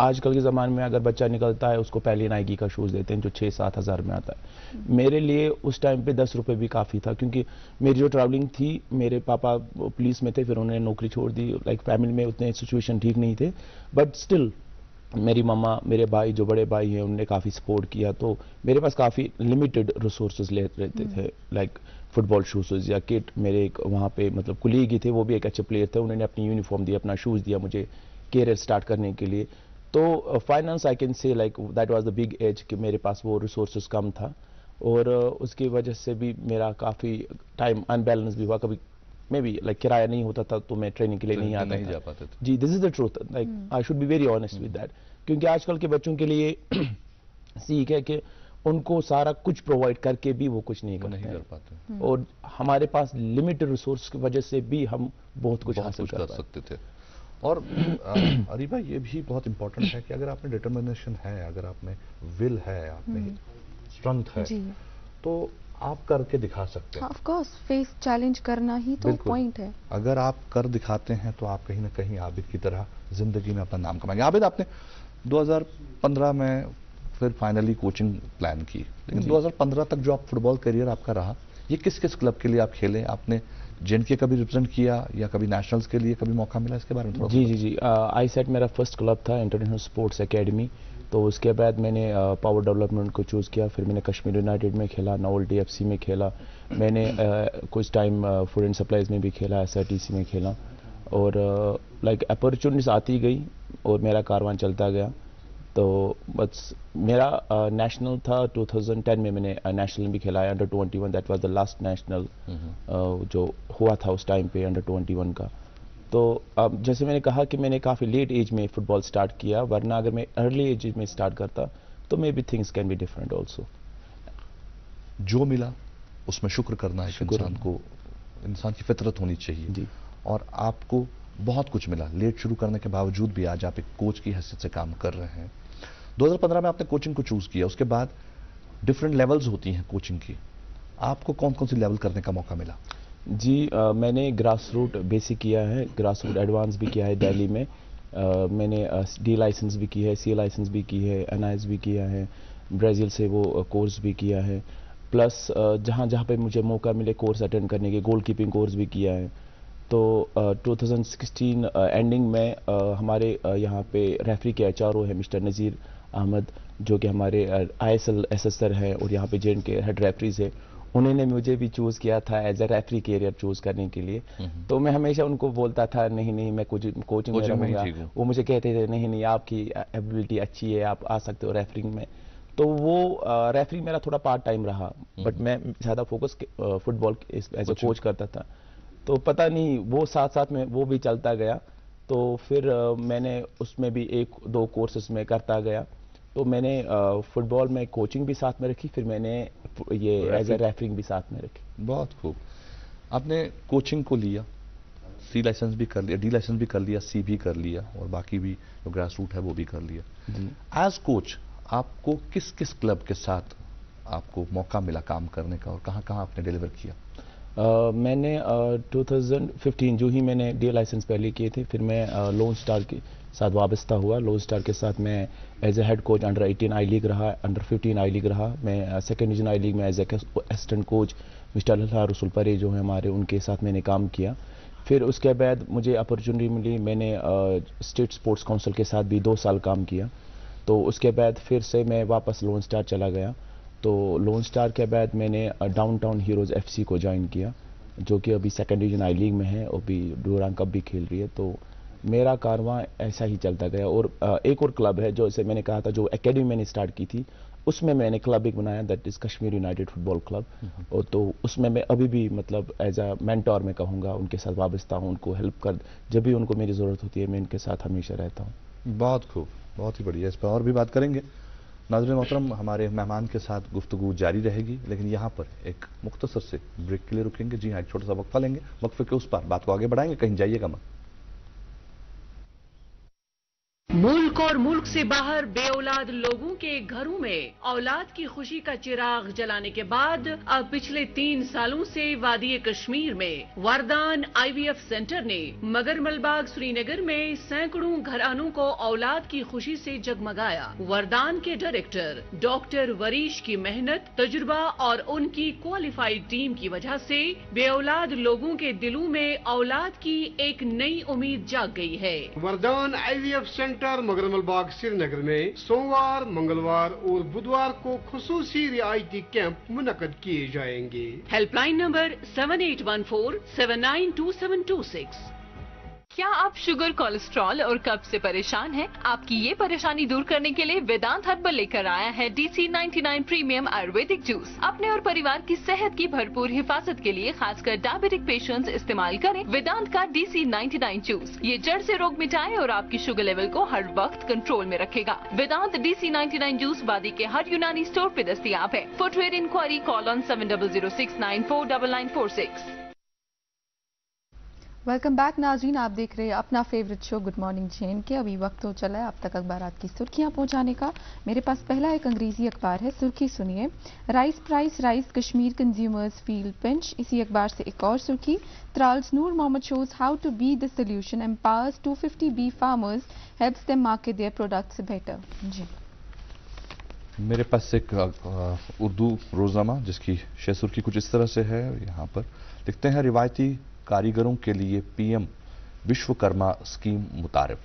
आजकल के ज़माने में अगर बच्चा निकलता है उसको पहले नाइकी का शूज़ देते हैं जो 6-7 हज़ार में आता है। मेरे लिए उस टाइम पे 10 रुपये भी काफ़ी था, क्योंकि मेरी जो ट्रैवलिंग थी, मेरे पापा पुलिस में थे, फिर उन्होंने नौकरी छोड़ दी, लाइक फैमिली में उतने सिचुएशन ठीक नहीं थे, बट स्टिल मेरी मम्मा, मेरे भाई जो बड़े भाई हैं, उन्होंने काफ़ी सपोर्ट किया। तो मेरे पास काफ़ी लिमिटेड रिसोर्सेज रहते थे, लाइक फुटबॉल शूज़ या किट। मेरे एक वहाँ पे मतलब कुलीग ही थे, वो भी एक अच्छे प्लेयर थे, उन्होंने अपनी यूनिफॉर्म दी, अपना शूज़ दिया मुझे कैरियर स्टार्ट करने के लिए। तो finance I can say like that was the big edge कि मेरे पास वो रिसोर्सेज कम था, और उसकी वजह से भी मेरा काफ़ी टाइम अनबैलेंस भी हुआ। कभी मे बी लाइक किराया नहीं होता था तो मैं ट्रेनिंग के लिए नहीं आता जा था। पाते थे। जी, this is the truth, like I should be very honest with that, क्योंकि आजकल के बच्चों के लिए सीख है कि उनको सारा कुछ प्रोवाइड करके भी वो कुछ नहीं करते कर पाते, और हमारे पास लिमिटेड रिसोर्स की वजह से भी हम बहुत कुछ हासिल कर सकते थे। और अरी भाई, ये भी बहुत इंपॉर्टेंट है कि अगर आप में डिटर्मिनेशन है, अगर आप में विल है, आप में स्ट्रेंथ है, जी, तो आप करके दिखा सकते हैं। ऑफ कोर्स फेस चैलेंज करना ही तो बिल्कुल। पॉइंट है। अगर आप कर दिखाते हैं तो आप कहीं ना कहीं आबिद की तरह जिंदगी में अपना नाम कमाएंगे। आबिद, आपने 2015 में फिर फाइनली कोचिंग प्लान की, लेकिन 2015 तक जो आप फुटबॉल करियर आपका रहा, ये किस किस क्लब के लिए आप खेले? आपने जे.एन.के कभी रिप्रेजेंट किया या कभी नेशनल्स के लिए कभी मौका मिला? इसके बारे में थोड़ा जी, आई सेट मेरा फर्स्ट क्लब था इंटरनेशनल स्पोर्ट्स एकेडमी। तो उसके बाद मैंने पावर डेवलपमेंट को चूज़ किया, फिर मैंने कश्मीर यूनाइटेड में खेला, नोवेल्टी एफसी में खेला, मैंने कुछ टाइम फूड एंड सप्लाईज में भी खेला, एसआरटीसी में खेला, और लाइक अपॉर्चुनिटीज आती गई और मेरा कारवां चलता गया। तो बस मेरा नेशनल था 2010 में, मैंने नेशनल भी खेला है under 21, that was the last national जो हुआ था उस टाइम पे अंडर 21 का। तो अब जैसे मैंने कहा कि मैंने काफ़ी लेट एज में फुटबॉल स्टार्ट किया, वरना अगर मैं अर्ली एज में स्टार्ट करता तो may be things can be different also. जो मिला उसमें शुक्र करना एक इंसान की फितरत होनी चाहिए जी। और आपको बहुत कुछ मिला, लेट शुरू करने के बावजूद भी आज आप एक कोच की हैसियत से काम कर रहे हैं। 2015 में आपने कोचिंग को चूज किया, उसके बाद डिफरेंट लेवल्स होती हैं कोचिंग की, आपको कौन कौन सी लेवल करने का मौका मिला? जी, मैंने ग्रास रूट बेसिक किया है, ग्रास रूट एडवांस भी किया है दिल्ली में, मैंने डी लाइसेंस भी की है, सी लाइसेंस भी की है, एनआईएस भी किया है, ब्राज़ील से वो कोर्स भी किया है, प्लस जहाँ जहाँ पे मुझे मौका मिले कोर्स अटेंड करने के, गोल कीपिंग कोर्स भी किया है। तो 2016 एंडिंग में हमारे यहाँ पे रेफरी के एचआरओ है मिस्टर नज़ीर अहमद, जो कि हमारे ISL एसेसर हैं और यहाँ पे जे.एन.के हेड रेफरीज है, उन्होंने मुझे भी चूज़ किया था as a referee career choose करने के लिए। तो मैं हमेशा उनको बोलता था नहीं मैं कोचिंग में रहूँगा, वो मुझे कहते थे नहीं आपकी एबिलिटी अच्छी है, आप आ सकते हो रेफरिंग में। तो वो रेफरी मेरा थोड़ा पार्ट टाइम रहा, बट मैं ज़्यादा focus football as a coach करता था। तो पता नहीं वो साथ साथ में वो भी चलता गया, तो फिर मैंने उसमें भी 1-2 कोर्सेस में करता गया। तो मैंने फुटबॉल में कोचिंग भी साथ में रखी, फिर मैंने ये एज ए रेफरिंग भी साथ में रखी। बहुत खूब। आपने कोचिंग को लिया, सी लाइसेंस भी कर लिया, डी लाइसेंस भी कर लिया, सी भी कर लिया, और बाकी भी जो ग्रास रूट है वो भी कर लिया। एज कोच आपको किस किस क्लब के साथ आपको मौका मिला काम करने का और कहाँ कहाँ आपने डिलीवर किया? मैंने 2015 जो ही मैंने डी लाइसेंस पहले किए थे, फिर मैं लोन स्टार के साथ वाबस्ता हुआ। लोन स्टार के साथ मैं as a head coach under 18 I league रहा, अंडर 15 आई लीग रहा। मैं सेकेंड डिवीजन आई लीग में as a assistant coach mister Lalha Rasool Parray जो है हमारे, उनके साथ मैंने काम किया। फिर उसके बाद मुझे अपॉर्चुनिटी मिली, मैंने स्टेट स्पोर्ट्स काउंसिल के साथ भी 2 साल काम किया। तो उसके बाद फिर से मैं वापस लोन स्टार चला गया। तो लोन स्टार के बाद मैंने डाउनटाउन हीरोज़ FC को ज्वाइन किया, जो कि अभी सेकेंड डिवीजन आई लीग में है और भी डूरांग कप भी खेल रही है। तो मेरा कारवां ऐसा ही चलता गया। और एक और क्लब है जो जैसे मैंने कहा था, जो एकेडमी मैंने स्टार्ट की थी, उसमें मैंने क्लब एक बनाया, that is Kashmir United football club. और तो उसमें मैं अभी भी मतलब एज अ मेंटोर मैं कहूँगा, उनके साथ वाबस्ता हूँ, उनको हेल्प कर, जब भी उनको मेरी ज़रूरत होती है मैं इनके साथ हमेशा रहता हूँ। बहुत खूब, बहुत ही बढ़िया। इस पर और भी बात करेंगे। नाज़रीन मोहतरम, हमारे मेहमान के साथ गुफ्तगू जारी रहेगी, लेकिन यहाँ पर एक मुख्तसर से ब्रेक के लिए रुकेंगे। जी हाँ, एक छोटा सा वक्फा लेंगे, वक्फे के उस पर बात को आगे बढ़ाएंगे, कहीं जाइएगा मत। मुल्क और मुल्क से बाहर बेऔलाद लोगों के घरों में औलाद की खुशी का चिराग जलाने के बाद अब पिछले 3 सालों से वादी कश्मीर में वरदान IVF सेंटर ने मगर मलबाग श्रीनगर में सैकड़ों घरानों को औलाद की खुशी से जगमगाया। वरदान के डायरेक्टर डॉक्टर वरीश की मेहनत, तजुर्बा और उनकी क्वालिफाइड टीम की वजह से बेऔलाद लोगों के दिलों में औलाद की एक नई उम्मीद जाग गई है। वरदान IVF सेंटर मगरमल बाग श्रीनगर में सोमवार, मंगलवार और बुधवार को खुसूसी रियायती कैंप मुनक्कद किए जाएंगे। Helpline number 7814792726। क्या आप शुगर, कोलेस्ट्रॉल और कब्ज से परेशान हैं? आपकी ये परेशानी दूर करने के लिए वेदांत हर्बल लेकर आया है DC99 प्रीमियम आयुर्वेदिक जूस। अपने और परिवार की सेहत की भरपूर हिफाजत के लिए खासकर डायबिटिक पेशेंट्स इस्तेमाल करें वेदांत का DC99 जूस। ये जड़ से रोग मिटाए और आपकी शुगर लेवल को हर वक्त कंट्रोल में रखेगा। वेदांत DC99 जूस वादी के हर यूनानी स्टोर पे दस्तयाब है। Footwear inquiry call on 7006949946। Welcome back नाज़रीन, आप देख रहे हैं अपना favourite show good morning J and K. अभी वक्त हो चला है आप तक अखबारात की सुर्खियां पहुंचाने का। मेरे पास पहला एक अंग्रेजी अखबार है, सुर्खी सुनिए, rice price rise, Kashmir consumers feel pinch. इसी अखबार से एक और सुर्खी, Tral's Noor Mohammad shows how to be the solution, empowers 250 bee farmers, helps them market their products better. जी, मेरे पास एक उर्दू रोज़नामा जिसकी शेर सुर्खी कुछ इस तरह से है। यहाँ पर लिखते हैं, रिवायती कारीगरों के लिए PM विश्वकर्मा स्कीम मुतारिफ,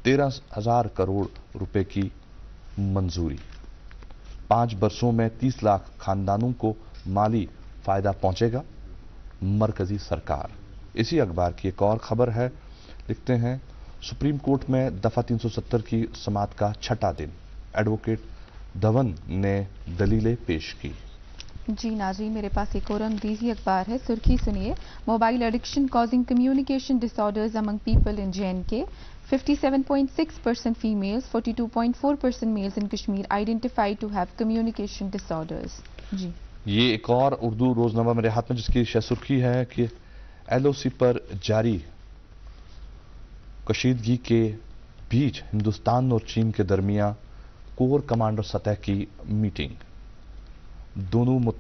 13,000 करोड़ रुपए की मंजूरी, 5 वर्षों में 30 लाख खानदानों को माली फायदा पहुंचेगा, मरकजी सरकार। इसी अखबार की एक और खबर है, लिखते हैं, सुप्रीम कोर्ट में दफा 370 की समाअत का 6ठा दिन, एडवोकेट धवन ने दलीलें पेश की। जी नाज़रीन, मेरे पास एक और अंग्रेजी अखबार है, सुर्खी सुनिए, mobile addiction causing communication disorders among people in JNK, 57.6% females, 42.4% males in Kashmir identified to have communication disorders. जी, ये एक और उर्दू रोजनामा मेरे हाथ में जिसकी शेर सुर्खी है कि LOC पर जारी कशीदगी के बीच हिंदुस्तान और चीन के दरमियान कोर कमांडर सतह की मीटिंग, दोनों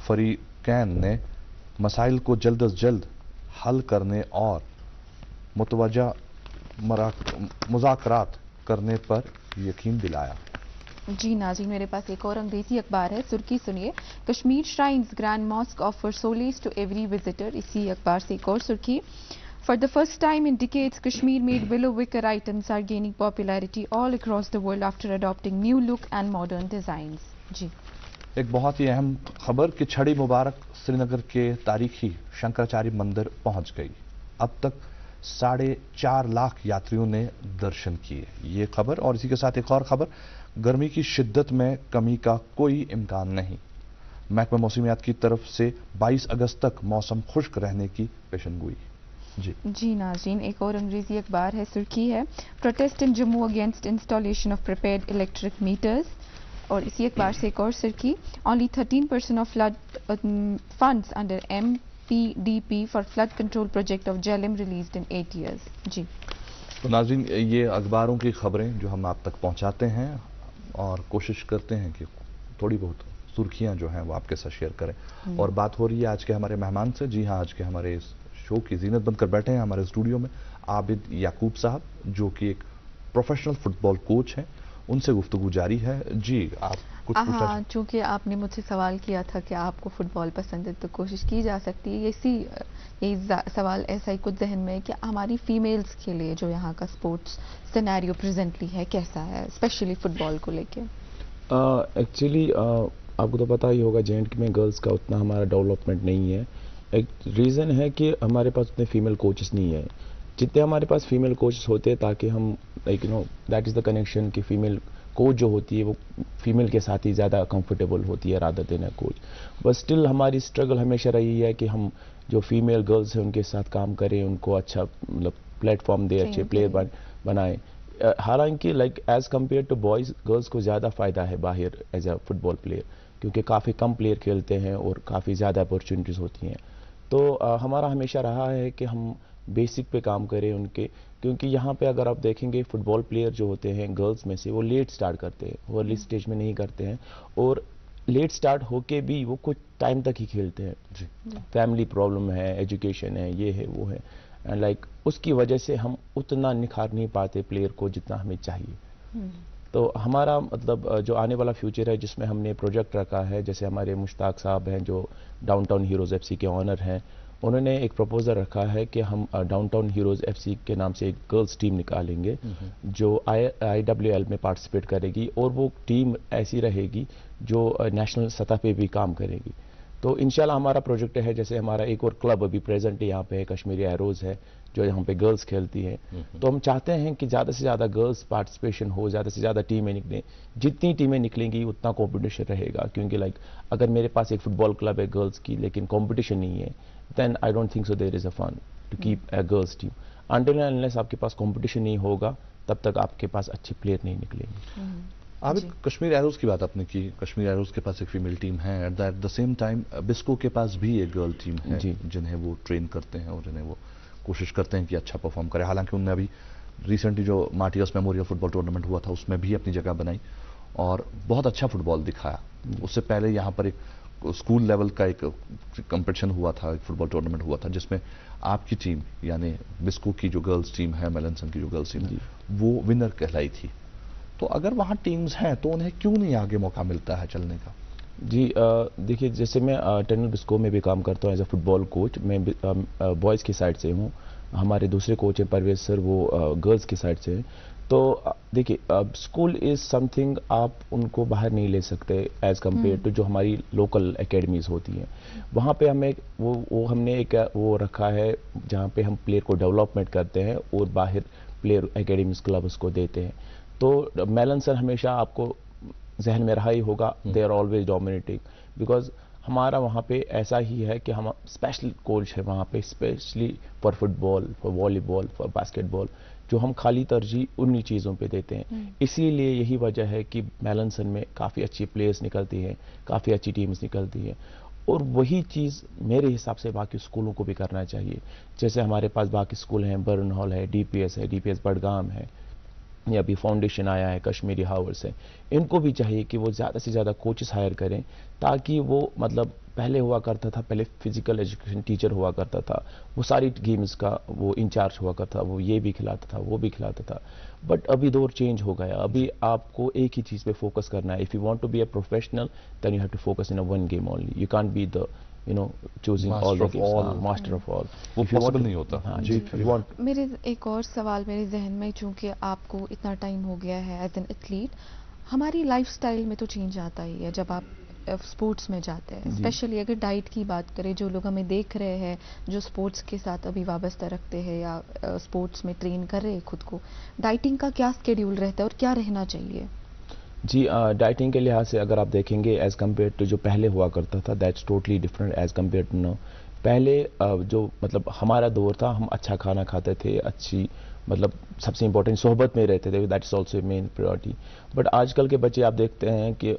फरीकैन ने मसाइल को जल्द अज जल्द हल करने और मुतवजा मुज़ाकरात करने पर यकीन दिलाया। जी नाज़रीन, मेरे पास एक और अंग्रेजी अखबार है, सुर्खी सुनिए, Kashmir shrines grand mosque offer solace to every visitor. इसी अखबार से एक और सुर्खी, for the first time in decades Kashmir made willow wicker items are gaining popularity all across the world after adopting new look and modern designs. जी, एक बहुत ही अहम खबर कि छड़ी मुबारक श्रीनगर के तारीखी शंकराचार्य मंदिर पहुंच गई। अब तक 4.5 लाख यात्रियों ने दर्शन किए, ये खबर। और इसी के साथ एक और खबर, गर्मी की शिद्दत में कमी का कोई इम्कान नहीं, महकमा मौसमियात की तरफ से 22 अगस्त तक मौसम खुश्क रहने की पेशनगोई। जी नाज़रीन, एक और अंग्रेजी अखबार है, सुर्खी है, protest in Jammu against installation of prepared electric metres. और इसी अखबार से एक और सुर्खी, only 13% of flood funds under MPDP for flood control project of Jhelum released in 8 years। जी, तो नाज़रीन, ये अखबारों की खबरें जो हम आप तक पहुंचाते हैं और कोशिश करते हैं कि थोड़ी बहुत सुर्खियां जो हैं वो आपके साथ शेयर करें। और बात हो रही है आज के हमारे मेहमान से। जी हाँ, आज के हमारे इस शो की जीनत बनकर बैठे हैं हमारे स्टूडियो में आबिद याकूब साहब, जो कि एक प्रोफेशनल फुटबॉल कोच हैं। उनसे गुफ्तगू जारी है। जी, आप कुछ हाँ, चूंकि आपने मुझसे सवाल किया था कि आपको फुटबॉल पसंद है, तो कोशिश की जा सकती है, यही सवाल ऐसा ही कुछ जहन में है कि हमारी फीमेल्स के लिए जो यहाँ का स्पोर्ट्स सिनेरियो प्रेजेंटली है कैसा है, स्पेशली फुटबॉल को लेके। एक्चुअली आपको तो पता ही होगा, JNK में गर्ल्स का उतना हमारा डेवलपमेंट नहीं है। एक रीज़न है कि हमारे पास उतने फीमेल कोचेस नहीं है। जितने हमारे पास फीमेल कोचेस होते हैं, ताकि हम like that is the connection कि फीमेल कोच जो होती है वो फीमेल के साथ ही ज़्यादा कंफर्टेबल होती है rather than coach. But still हमारी स्ट्रगल हमेशा रही है कि हम जो फीमेल गर्ल्स हैं उनके साथ काम करें, उनको अच्छा मतलब प्लेटफॉर्म दे, अच्छे प्लेयर बनाएं। हालांकि like as compare to boys girls को ज़्यादा फ़ायदा है बाहर एज अ फुटबॉल प्लेयर, क्योंकि काफ़ी कम प्लेयर खेलते हैं और काफ़ी ज़्यादा अपॉर्चुनिटीज़ होती हैं। तो हमारा हमेशा रहा है कि हम बेसिक पे काम करें उनके, क्योंकि यहाँ पे अगर आप देखेंगे फुटबॉल प्लेयर जो होते हैं गर्ल्स में से वो लेट स्टार्ट करते हैं, वो अर्ली स्टेज में नहीं करते हैं, और लेट स्टार्ट होके भी वो कुछ टाइम तक ही खेलते हैं। फैमिली प्रॉब्लम है, एजुकेशन है, ये है वो है, एंड लाइक उसकी वजह से हम उतना निखार नहीं पाते प्लेयर को जितना हमें चाहिए। तो हमारा मतलब जो आने वाला फ्यूचर है जिसमें हमने प्रोजेक्ट रखा है, जैसे हमारे मुश्ताक साहब हैं जो डाउनटाउन हीरोज़ FC के ऑनर हैं, उन्होंने एक प्रपोजल रखा है कि हम डाउनटाउन हीरोज़ FC के नाम से एक गर्ल्स टीम निकालेंगे जो IWL में पार्टिसिपेट करेगी, और वो टीम ऐसी रहेगी जो नेशनल सतह पे भी काम करेगी। तो इंशाल्लाह हमारा प्रोजेक्ट है, जैसे हमारा एक और क्लब अभी प्रेजेंट यहाँ पे है, कश्मीरी एरोज़ है, जो यहाँ पे गर्ल्स खेलती हैं। तो हम चाहते हैं कि ज़्यादा से ज़्यादा गर्ल्स पार्टिसिपेशन हो, ज़्यादा से ज़्यादा टीमें निकलें। जितनी टीमें निकलेंगी उतना कंपटीशन रहेगा, क्योंकि लाइक अगर मेरे पास एक फुटबॉल क्लब है गर्ल्स की लेकिन कंपटीशन नहीं है, then I don't think so there is a fun to keep a girls team. Until and unless आपके पास कंपटीशन नहीं होगा तब तक आपके पास अच्छे प्लेयर नहीं निकलेंगे। आबिद, कश्मीर एरोज़ की बात आपने की, कश्मीर एरोज़ के पास एक फीमेल टीम है, एट द सेम टाइम बिस्को के पास भी एक गर्ल टीम है जिन्हें वो ट्रेन करते हैं और जिन्हें वो कोशिश करते हैं कि अच्छा परफॉर्म करे। हालांकि उनने अभी रिसेंटली जो मार्टियर्स मेमोरियल फुटबॉल टूर्नामेंट हुआ था उसमें भी अपनी जगह बनाई और बहुत अच्छा फुटबॉल दिखाया। उससे पहले यहाँ पर एक स्कूल लेवल का एक कंपटीशन हुआ था, एक फुटबॉल टूर्नामेंट हुआ था जिसमें आपकी टीम यानी बिस्को की जो गर्ल्स टीम है, मेलनसन की जो गर्ल्स टीम है, वो विनर कहलाई थी। तो अगर वहाँ टीम्स हैं तो उन्हें क्यों नहीं आगे मौका मिलता है चलने का? जी देखिए, जैसे मैं टनल बिस्को में भी काम करता हूँ एज अ फुटबॉल कोच। मैं बॉयज़ की साइड से हूँ, हमारे दूसरे कोच हैं परवेज सर, वो गर्ल्स की साइड से हैं। तो देखिए, स्कूल इज़ समथिंग आप उनको बाहर नहीं ले सकते एज़ कम्पेयर टू जो हमारी लोकल एकेडमीज़ होती हैं। वहाँ पे हमें हमने एक वो रखा है जहाँ पे हम प्लेयर को डेवलपमेंट करते हैं और बाहर प्लेयर एकेडमीज़ क्लब्स को देते हैं। तो मेलनसन हमेशा आपको जहन में रहा ही होगा, they are always dominating, because हमारा वहाँ पे ऐसा ही है कि हम स्पेशल कोच है वहाँ पे, specially for football, for volleyball, for basketball, जो हम खाली तरजीह उन्हीं चीज़ों पे देते हैं। इसीलिए यही वजह है कि मेलनसन में काफ़ी अच्छी प्लेयर्स निकलती हैं, काफ़ी अच्छी टीम्स निकलती हैं, और वही चीज़ मेरे हिसाब से बाकी स्कूलों को भी करना चाहिए। जैसे हमारे पास बाकी स्कूल हैं, बर्न हॉल है, DPS बडगाम है, या अभी फाउंडेशन आया है, कश्मीरी हावर्स है, इनको भी चाहिए कि वो ज़्यादा से ज़्यादा कोचेस हायर करें, ताकि वो मतलब पहले हुआ करता था, पहले फिजिकल एजुकेशन टीचर हुआ करता था, वो सारी गेम्स का वो इंचार्ज हुआ करता था, वो ये भी खिलाता था, वो भी खिलाता था। बट अभी दौर चेंज हो गया, अभी आपको एक ही चीज़ पे फोकस करना है। If you want to be a professional then you have to focus in a one game only, you can't be the choosing all the games, master of all, वो पॉसिबल नहीं होता। हाँ जी, मेरे एक और सवाल मेरे जहन में, चूंकि आपको इतना टाइम हो गया है एज एन एथलीट, हमारी लाइफस्टाइल में तो चेंज आता ही है जब आप स्पोर्ट्स में जाते हैं, स्पेशली अगर डाइट की बात करें। जो लोग हमें देख रहे हैं जो स्पोर्ट्स के साथ अभी वाबस्ता रखते हैं या स्पोर्ट्स में ट्रेन कर रहे हैं खुद को, डाइटिंग का क्या स्केड्यूल रहता है और क्या रहना चाहिए? जी, डाइटिंग के लिहाज से अगर आप देखेंगे एज कम्पेयर टू जो पहले हुआ करता था, that's totally different as compare to now. पहले जो मतलब हमारा दौर था, हम अच्छा खाना खाते थे, अच्छी मतलब सबसे इंपॉर्टेंट सोहबत में रहते थे, that is also main priority. But आजकल के बच्चे आप देखते हैं कि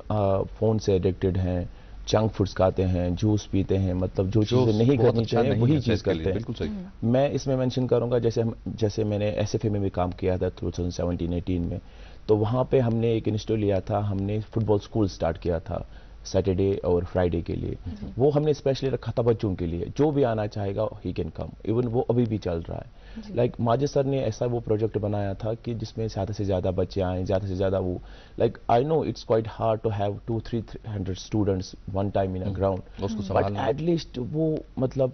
फ़ोन से एडिक्टेड हैं, जंक फूड्स खाते हैं, जूस पीते हैं, मतलब जो चीज़ें नहीं करनी चाहिए वही चीज़ करते हैं। बिल्कुल सही। मैं इसमें मेंशन करूंगा, जैसे मैंने SFA में भी काम किया था 2017-18 में, तो वहाँ पे हमने एक इंस्टीट्यूट लिया था, हमने फुटबॉल स्कूल स्टार्ट किया था सैटरडे और फ्राइडे के लिए। वो हमने स्पेशली रखा था बच्चों के लिए, जो भी आना चाहेगा ही कैन कम, इवन वो अभी भी चल रहा है। लाइक माजिद सर ने ऐसा वो प्रोजेक्ट बनाया था कि जिसमें ज़्यादा से ज़्यादा बच्चे आए, ज़्यादा से ज़्यादा वो, like I know it's quite hard to have 200-300 students one time in a ground, but at least वो मतलब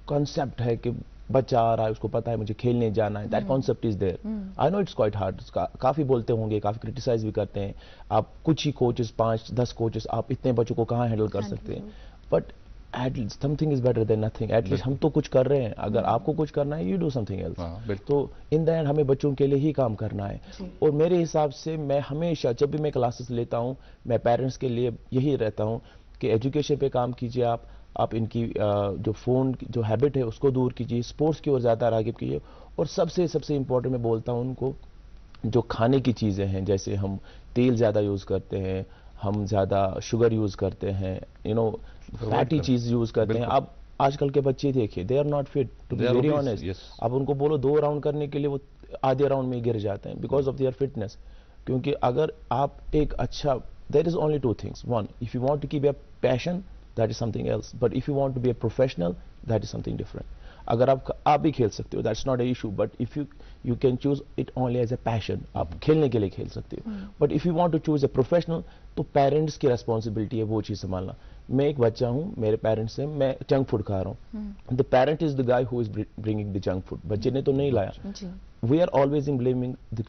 कॉन्सेप्ट है कि बच्चा आ रहा है, उसको पता है मुझे खेलने जाना है, that concept is there. I know it's quite hard, काफ़ी बोलते होंगे, काफ़ी क्रिटिसाइज भी करते हैं, आप कुछ ही कोचेस 5-10 कोचेस आप इतने बच्चों को कहाँ हैंडल कर सकते हैं, but at least something is better than nothing. At least हम तो कुछ कर रहे हैं, अगर आपको कुछ करना है यू डू समथिंग एल्स। तो इन द एंड हमें बच्चों के लिए ही काम करना है। और मेरे हिसाब से मैं हमेशा जब भी मैं क्लासेस लेता हूँ, मैं पेरेंट्स के लिए यही रहता हूँ कि एजुकेशन पे काम कीजिए, आप इनकी जो फ़ोन जो हैबिट है उसको दूर कीजिए, स्पोर्ट्स की ओर ज़्यादा राग़िब कीजिए, और सबसे इम्पोर्टेंट मैं बोलता हूँ उनको जो खाने की चीज़ें हैं, जैसे हम तेल ज़्यादा यूज़ करते हैं, हम ज़्यादा शुगर यूज़ करते हैं, फैटी चीज़ यूज़ करते हैं। अब आजकल के बच्चे देखिए, they are not fit, to be very honest. अब उनको बोलो 2 राउंड करने के लिए, वो आधे राउंड में गिर जाते हैं बिकॉज ऑफ देयर फिटनेस। क्योंकि अगर आप एक अच्छा, there is only 2 things, 1, if you want to keep a passion, that is something else, but if you want to be a professional, that is something different. अगर आप भी खेल सकते हो, that's not a issue, but if you can choose it only as a passion, आप खेलने के लिए खेल सकते हो। But if you want to choose a professional, तो पेरेंट्स की रेस्पॉन्सिबिलिटी है वो चीज़ संभालना। मैं एक बच्चा हूँ, मेरे पेरेंट्स से मैं जंक फूड खा रहा हूँ, the parent is the guy who is bringing the junk food, बच्चे ने तो नहीं लाया। We are always in blaming the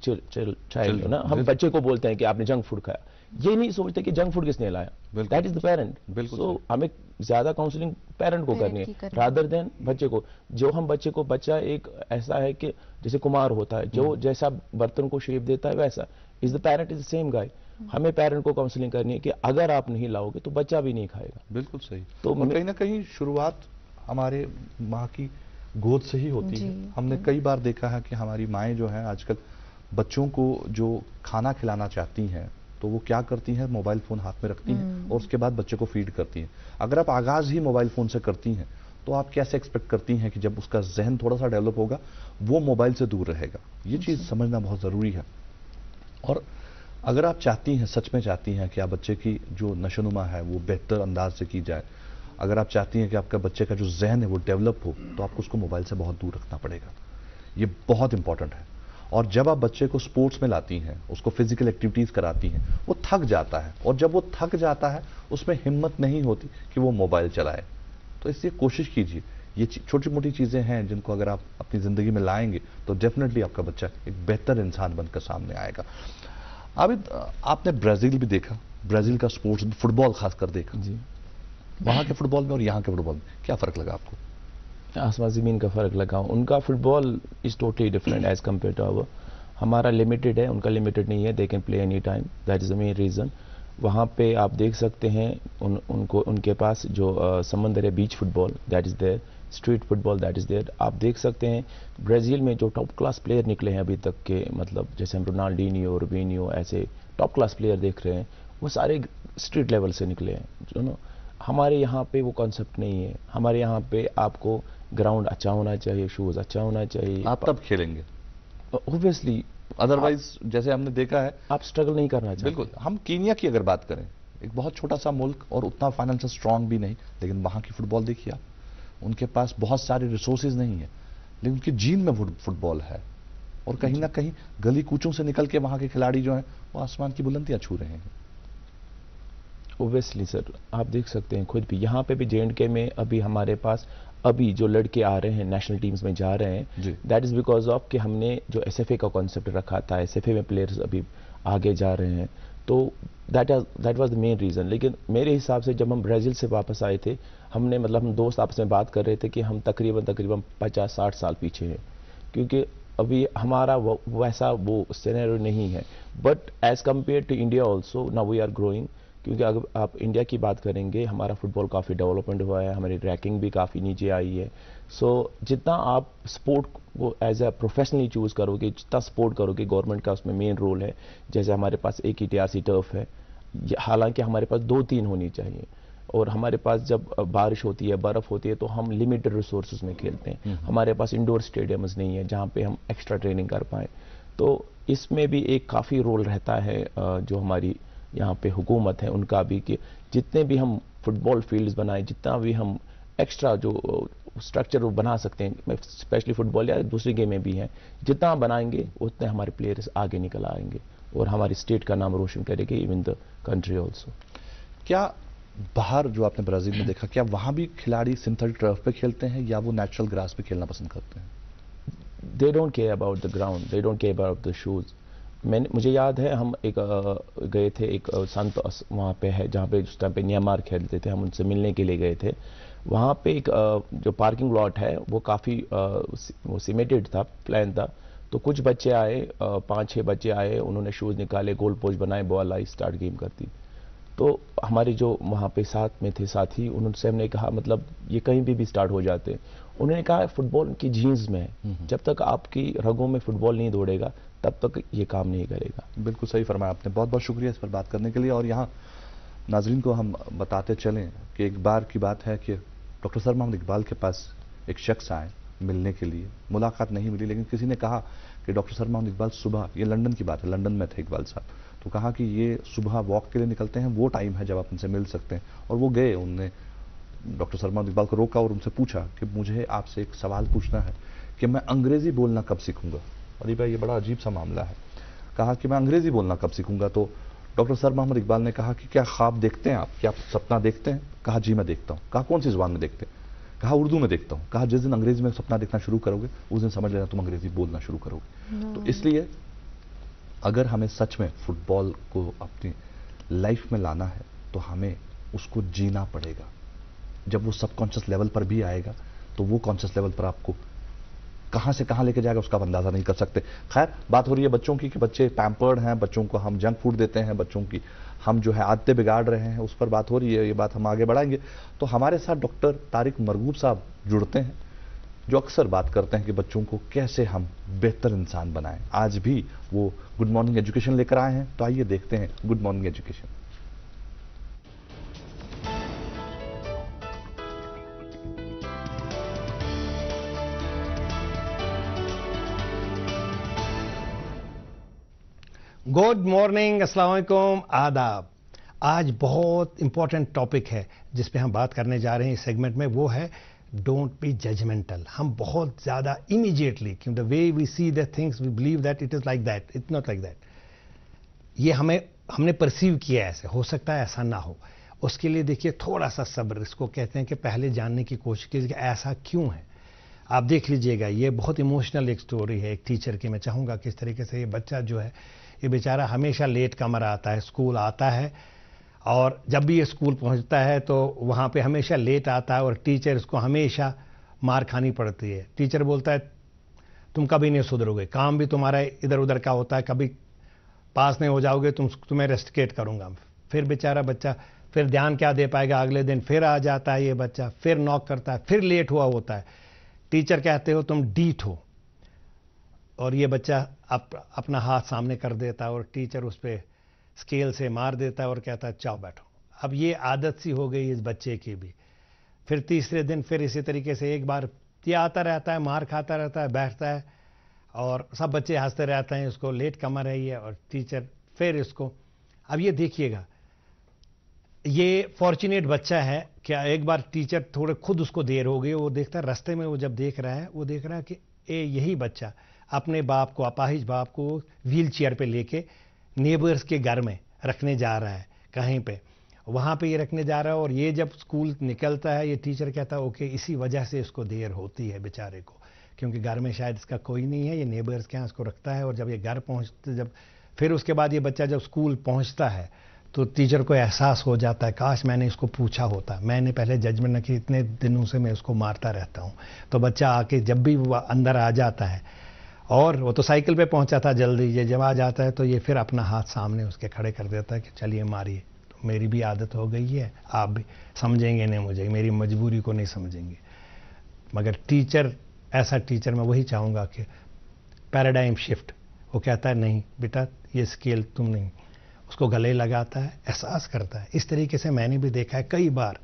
child ना, हम बच्चे को बोलते हैं कि आपने जंक फूड खाया, ये नहीं सोचते कि जंक फूड किसने लाया, दैट इज द पेरेंट। सो हमें ज्यादा काउंसलिंग पेरेंट को करनी है रादर देन बच्चे को। जो हम बच्चे को, बच्चा एक ऐसा है कि जैसे कुमार होता है, जो जैसा बर्तन को शेप देता है वैसा is the parent, is the same guy. हमें पेरेंट को काउंसलिंग करनी है कि अगर आप नहीं लाओगे तो बच्चा भी नहीं खाएगा। बिल्कुल सही। तो कहीं ना कहीं शुरुआत हमारे माँ की गोद से ही होती है। हमने कई बार देखा है कि हमारी माएँ जो हैं आजकल बच्चों को जो खाना खिलाना चाहती हैं, तो वो क्या करती हैं, मोबाइल फोन हाथ में रखती हैं और उसके बाद बच्चे को फीड करती हैं। अगर आप आगाज ही मोबाइल फोन से करती हैं, तो आप कैसे एक्सपेक्ट करती हैं कि जब उसका जहन थोड़ा सा डेवलप होगा, वो मोबाइल से दूर रहेगा। ये चीज़ समझना बहुत ज़रूरी है। और अगर आप चाहती हैं, सच में चाहती हैं कि आप बच्चे की जो नशोनुमा है वो बेहतर अंदाज से की जाए, अगर आप चाहती हैं कि आपका बच्चे का जो जहन है वो डेवलप हो, तो आपको उसको मोबाइल से बहुत दूर रखना पड़ेगा। ये बहुत इंपॉर्टेंट है। और जब आप बच्चे को स्पोर्ट्स में लाती हैं, उसको फिजिकल एक्टिविटीज़ कराती हैं, वो थक जाता है, और जब वो थक जाता है उसमें हिम्मत नहीं होती कि वो मोबाइल चलाए। तो इसलिए कोशिश कीजिए, ये छोटी मोटी चीज़ें हैं जिनको अगर आप अपनी ज़िंदगी में लाएंगे तो डेफिनेटली आपका बच्चा एक बेहतर इंसान बनकर सामने आएगा। आबिद, आपने ब्राज़ील भी देखा, ब्राज़ील का स्पोर्ट्स, फुटबॉल खासकर देखा जी। वहाँ के फुटबॉल में और यहाँ के फुटबॉल में क्या फ़र्क लगा आपको? आसमान ज़मीन का फ़र्क लगा। उनका football is totally different as compare to our. हमारा लिमिटेड है, उनका लिमिटेड नहीं है। They can play any time, that is the main reason. वहाँ पे आप देख सकते हैं उनके पास जो समंदर है, beach football that is there, street football that is there. आप देख सकते हैं ब्राज़ील में जो टॉप क्लास प्लेयर निकले हैं अभी तक के, मतलब जैसे हम रोनाल्डिनियो, रूबिनियो, ऐसे टॉप क्लास प्लेयर देख रहे हैं, वो सारे स्ट्रीट लेवल से निकले हैं। जो ना हमारे यहाँ पे वो कॉन्सेप्ट नहीं है। हमारे यहाँ पे आपको ग्राउंड अच्छा होना चाहिए, शूज़ अच्छा होना चाहिए, आप तब खेलेंगे ऑब्वियसली, अदरवाइज जैसे हमने देखा है आप स्ट्रगल नहीं करना चाहिए। बिल्कुल। हम कीनिया की अगर बात करें, एक बहुत छोटा सा मुल्क और उतना फाइनेंशियल स्ट्रांग भी नहीं, लेकिन वहाँ की फुटबॉल देखिए आप, उनके पास बहुत सारे रिसोर्सेज नहीं है, लेकिन उनकी जीन में फुटबॉल है। और कहीं ना कहीं गली कूचों से निकल के वहाँ के खिलाड़ी जो हैं वो आसमान की बुलंदियाँ छू रहे हैं। ओबियसली सर, आप देख सकते हैं खुद भी, यहाँ पे भी J&K में अभी हमारे पास अभी जो लड़के आ रहे हैं, नेशनल टीम्स में जा रहे हैं, दैट इज़ बिकॉज ऑफ कि हमने जो SFA का कॉन्सेप्ट रखा था, SFA में प्लेयर्स अभी आगे जा रहे हैं, तो that was the main reason. लेकिन मेरे हिसाब से जब हम ब्राज़ील से वापस आए थे, हमने मतलब हम दोस्त आपस में बात कर रहे थे कि हम तकरीबन 50-60 साल पीछे हैं, क्योंकि अभी हमारा वैसा वो सिनेरियो नहीं है। But as compare to India also now we are growing, क्योंकि अगर आप इंडिया की बात करेंगे, हमारा फुटबॉल काफ़ी डेवलपमेंट हुआ है, हमारी रैंकिंग भी काफ़ी नीचे आई है। सो जितना आप स्पोर्ट को एज ए प्रोफेशनली चूज़ करोगे, जितना सपोर्ट करोगे, गवर्नमेंट का उसमें मेन रोल है। जैसे हमारे पास एक ही TRC टर्फ है, हालांकि हमारे पास 2-3 होनी चाहिए, और हमारे पास जब बारिश होती है, बर्फ़ होती है, तो हम लिमिटेड रिसोर्सेज में खेलते हैं। हमारे पास इंडोर स्टेडियम्स नहीं है जहाँ पे हम एक्स्ट्रा ट्रेनिंग कर पाएँ। तो इसमें भी एक काफ़ी रोल रहता है जो हमारी यहाँ पे हुकूमत है उनका भी, कि जितने भी हम फुटबॉल फील्ड्स बनाएं, जितना भी हम एक्स्ट्रा जो स्ट्रक्चर बना सकते हैं, स्पेशली फुटबॉल या दूसरी गेमें भी हैं, जितना बनाएंगे उतने हमारे प्लेयर्स आगे निकल आएंगे और हमारी स्टेट का नाम रोशन करेंगे, इवन द कंट्री ऑल्सो। क्या बाहर जो आपने ब्राज़ील में देखा, क्या वहाँ भी खिलाड़ी सिंथेटिक टर्फ पे खेलते हैं या वो नेचुरल ग्रास पे खेलना पसंद करते हैं? They don't care about the ground, they don't care about the shoes. मुझे याद है हम एक गए थे, एक संत वहाँ पे है जहाँ पे उस टाइम पे न्यामार खेलते थे, हम उनसे मिलने के लिए गए थे। वहाँ पे एक जो पार्किंग लॉट है वो काफ़ी वो सीमेंटेड था, प्लान था। तो कुछ बच्चे आए, 5-6 बच्चे आए, उन्होंने शूज़ निकाले, गोल पोस्ट बनाए, बॉल आई, स्टार्ट गेम करती। तो हमारे जो वहाँ पे साथ में थे साथी, उनसे हमने कहा मतलब ये कहीं भी स्टार्ट हो जाते, उन्होंने कहा फुटबॉल की जीन्स में है, जब तक आपकी रगों में फुटबॉल नहीं दौड़ेगा तब तक ये काम नहीं करेगा। बिल्कुल सही फरमाया आपने, बहुत बहुत शुक्रिया इस पर बात करने के लिए। और यहाँ नाजरीन को हम बताते चलें कि एक बार की बात है कि डॉक्टर सर मोहम्मद इकबाल के पास एक शख्स आए मिलने के लिए, मुलाकात नहीं मिली, लेकिन किसी ने कहा कि डॉक्टर सर मोहम्मद इकबाल सुबह, ये लंदन की बात है, लंदन में थे इकबाल साहब, तो कहा कि ये सुबह वॉक के लिए निकलते हैं, वो टाइम है जब आप उनसे मिल सकते हैं। और वो गए, उनने डॉक्टर सर मोहम्मद इकबाल को रोका और उनसे पूछा कि मुझे आपसे एक सवाल पूछना है कि मैं अंग्रेजी बोलना कब सीखूंगा। अली भाई ये बड़ा अजीब सा मामला है। कहा कि मैं अंग्रेजी बोलना कब सीखूंगा। तो डॉक्टर सर मोहम्मद इकबाल ने कहा कि क्या ख्वाब देखते हैं आप, क्या आप सपना देखते हैं? कहा जी मैं देखता हूं। कहा कौन सी जुबान में देखते हैं? कहा उर्दू में देखता हूं। कहा जिस दिन अंग्रेजी में सपना देखना शुरू करोगे उस दिन समझ लेना तुम अंग्रेजी बोलना शुरू करोगे। तो इसलिए अगर हमें सच में फुटबॉल को अपनी लाइफ में लाना है तो हमें उसको जीना पड़ेगा। जब वो सबकॉन्शियस लेवल पर भी आएगा तो वो कॉन्शियस लेवल पर आपको कहां से कहां लेके जाएगा उसका आप अंदाजा नहीं कर सकते। खैर, बात हो रही है बच्चों की कि बच्चे पैम्पर्ड हैं, बच्चों को हम जंक फूड देते हैं, बच्चों की हम जो है आदतें बिगाड़ रहे हैं, उस पर बात हो रही है। ये बात हम आगे बढ़ाएंगे। तो हमारे साथ डॉक्टर तारिक मरगूब साहब जुड़ते हैं, जो अक्सर बात करते हैं कि बच्चों को कैसे हम बेहतर इंसान बनाएं। आज भी वो गुड मॉर्निंग एजुकेशन लेकर आए हैं, तो आइए देखते हैं good morning education. Good morning, अस्सलाम वालेकुम, आदाब। आज बहुत इंपॉर्टेंट टॉपिक है जिस पे हम बात करने जा रहे हैं इस सेगमेंट में, वो है डोंट बी जजमेंटल। हम बहुत ज़्यादा immediately, the way we see the things we believe that it is like that, it's not like that. ये हमने परसीव किया ऐसे, हो सकता है ऐसा ना हो। उसके लिए देखिए थोड़ा सा सब्र, इसको कहते हैं कि पहले जानने की कोशिश कीजिए कि ऐसा क्यों है। आप देख लीजिएगा, ये बहुत इमोशनल एक स्टोरी है एक टीचर की। मैं चाहूँगा किस तरीके से ये बच्चा जो है, ये बेचारा हमेशा लेट कमर आता है, स्कूल आता है और जब भी ये स्कूल पहुंचता है तो वहाँ पे हमेशा लेट आता है और टीचर इसको हमेशा मार खानी पड़ती है। टीचर बोलता है तुम कभी नहीं सुधरोगे, काम भी तुम्हारा इधर उधर का होता है, कभी पास नहीं हो जाओगे, तुम्हें रेस्टिकेट करूँगा। फिर बेचारा बच्चा फिर ध्यान क्या दे पाएगा, अगले दिन फिर आ जाता है ये बच्चा, फिर नॉक करता है, फिर लेट हुआ होता है। टीचर कहते हो तुम डीठ हो, और ये बच्चा अपना हाथ सामने कर देता है और टीचर उस पर स्केल से मार देता है और कहता है जाओ बैठो। अब ये आदत सी हो गई इस बच्चे की भी। फिर तीसरे दिन फिर इसी तरीके से एक बार ये आता रहता है, मार खाता रहता है, बैठता है और सब बच्चे हंसते रहते हैं, इसको लेट कमर है ये, और टीचर फिर इसको। अब ये देखिएगा, ये फॉर्चुनेट बच्चा है क्या, एक बार टीचर थोड़े खुद उसको देर हो गई, वो देखता है रास्ते में, वो जब देख रहा है वो देख रहा है कि यही बच्चा अपने बाप को, अपाहिज बाप को व्हील चेयर पे लेके नेबर्स के घर में रखने जा रहा है, कहीं पे वहाँ पे ये रखने जा रहा है। और ये जब स्कूल निकलता है, ये टीचर कहता है ओके इसी वजह से इसको देर होती है बेचारे को, क्योंकि घर में शायद इसका कोई नहीं है, ये नेबर्स के यहाँ इसको रखता है। और जब ये घर पहुँचते, जब फिर उसके बाद ये बच्चा जब स्कूल पहुँचता है तो टीचर को एहसास हो जाता है काश मैंने इसको पूछा होता, मैंने पहले जजमेंट न की, इतने दिनों से मैं उसको मारता रहता हूँ। तो बच्चा आके जब भी वो अंदर आ जाता है, और वो तो साइकिल पे पहुंचा था जल्दी, ये जब आ जाता है तो ये फिर अपना हाथ सामने उसके खड़े कर देता है कि चलिए मारिए। तो मेरी भी आदत हो गई है, आप भी समझेंगे नहीं मुझे, मेरी मजबूरी को नहीं समझेंगे। मगर टीचर, ऐसा टीचर मैं वही चाहूँगा कि पैराडाइम शिफ्ट, वो कहता है नहीं बेटा ये स्केल तुम नहीं, उसको गले लगाता है, एहसास करता है। इस तरीके से मैंने भी देखा है कई बार।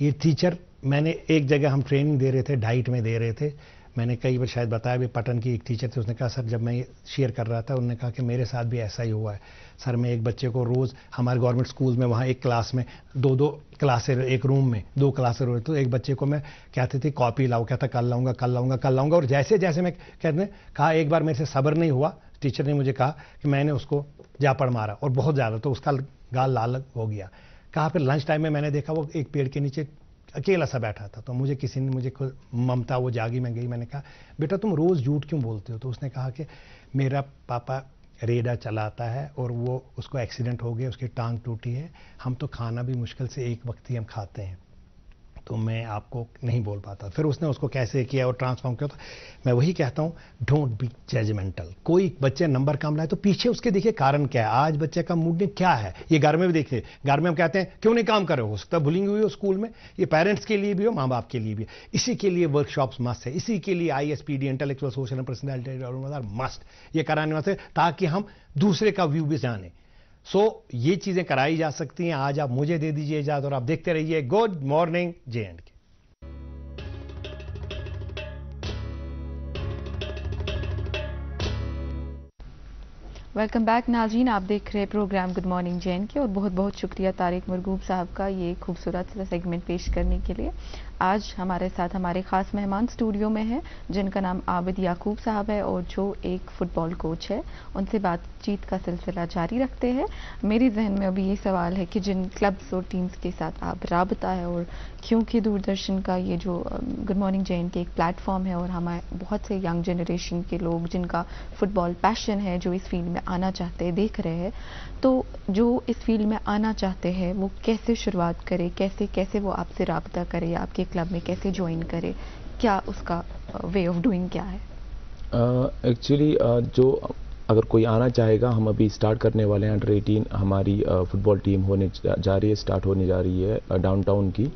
ये टीचर, मैंने एक जगह हम ट्रेनिंग दे रहे थे, डाइट में दे रहे थे, मैंने कई बार शायद बताया भी, पटन की एक टीचर थे, उसने कहा सर जब मैं ये शेयर कर रहा था, उन्होंने कहा कि मेरे साथ भी ऐसा ही हुआ है सर। मैं एक बच्चे को रोज़ हमारे गवर्नमेंट स्कूल में, वहाँ एक क्लास में दो क्लासें, एक रूम में 2 क्लासें रोज, तो एक बच्चे को मैं कहती थी कॉपी लाओ, कहता कल लाऊंगा कल लाऊंगा कल लाऊंगा। और जैसे जैसे मैं कहते कहा, एक बार मेरे से सब्र नहीं हुआ, टीचर ने मुझे कहा कि मैंने उसको जापड़ मारा और बहुत ज़्यादा, तो उसका गाल लाल हो गया। कहा फिर लंच टाइम में मैंने देखा वो एक पेड़ के नीचे अकेला सा बैठा था, तो मुझे किसी ने, मुझे ममता वो जागी, मैं गई, मैंने कहा बेटा तुम रोज़ झूठ क्यों बोलते हो? तो उसने कहा कि मेरा पापा रेडा चलाता है और वो उसको एक्सीडेंट हो गया, उसकी टांग टूटी है, हम तो खाना भी मुश्किल से एक वक्त ही हम खाते हैं। तो मैं आपको नहीं बोल पाता। फिर उसने उसको कैसे किया और ट्रांसफॉर्म किया। तो मैं वही कहता हूँ, डोंट बी जजमेंटल। कोई बच्चे नंबर कम लाए तो पीछे उसके देखिए कारण क्या है, आज बच्चे का मूड क्या है। ये घर में भी देखिए, घर में हम कहते हैं क्यों नहीं काम कर रहे हो सकता है भूलिंग हुई हो स्कूल में। ये पेरेंट्स के लिए भी हो, माँ बाप के लिए भी। इसी के लिए वर्कशॉप्स मस्ट है, इसी के लिए ISPD intellectual social and personality development must ये कराने वास्ते, ताकि हम दूसरे का व्यू भी जाने। ये चीजें कराई जा सकती हैं। आज आप मुझे दे दीजिए इजाजत और आप देखते रहिए good morning J&K। Welcome back नाज़रीन, आप देख रहे हैं प्रोग्राम गुड मॉर्निंग J&K और बहुत बहुत शुक्रिया तारिक मरगूब साहब का ये खूबसूरत सा सेगमेंट पेश करने के लिए। आज हमारे साथ हमारे ख़ास मेहमान स्टूडियो में हैं जिनका नाम आबिद याकूब साहब है और जो एक फ़ुटबॉल कोच है। उनसे बातचीत का सिलसिला जारी रखते हैं। मेरे जहन में अभी ये सवाल है कि जिन क्लब्स और टीम्स के साथ आप राबता है, और क्योंकि दूरदर्शन का ये जो गुड मॉर्निंग J&K एक प्लेटफॉर्म है और हमारे बहुत से यंग जनरेशन के लोग जिनका फ़ुटबॉल पैशन है, जो इस फील्ड में आना चाहते हैं, देख रहे हैं, तो जो इस फील्ड में आना चाहते हैं वो कैसे शुरुआत करे, कैसे वो आपसे राब्ता करे या आपके क्लब में कैसे ज्वाइन करे, क्या उसका वे ऑफ डूइंग क्या है? एक्चुअली जो अगर कोई आना चाहेगा, हम अभी स्टार्ट करने वाले हैं अंडर 18 हमारी फुटबॉल टीम होने जा रही है, स्टार्ट होने जा रही है डाउनटाउन की।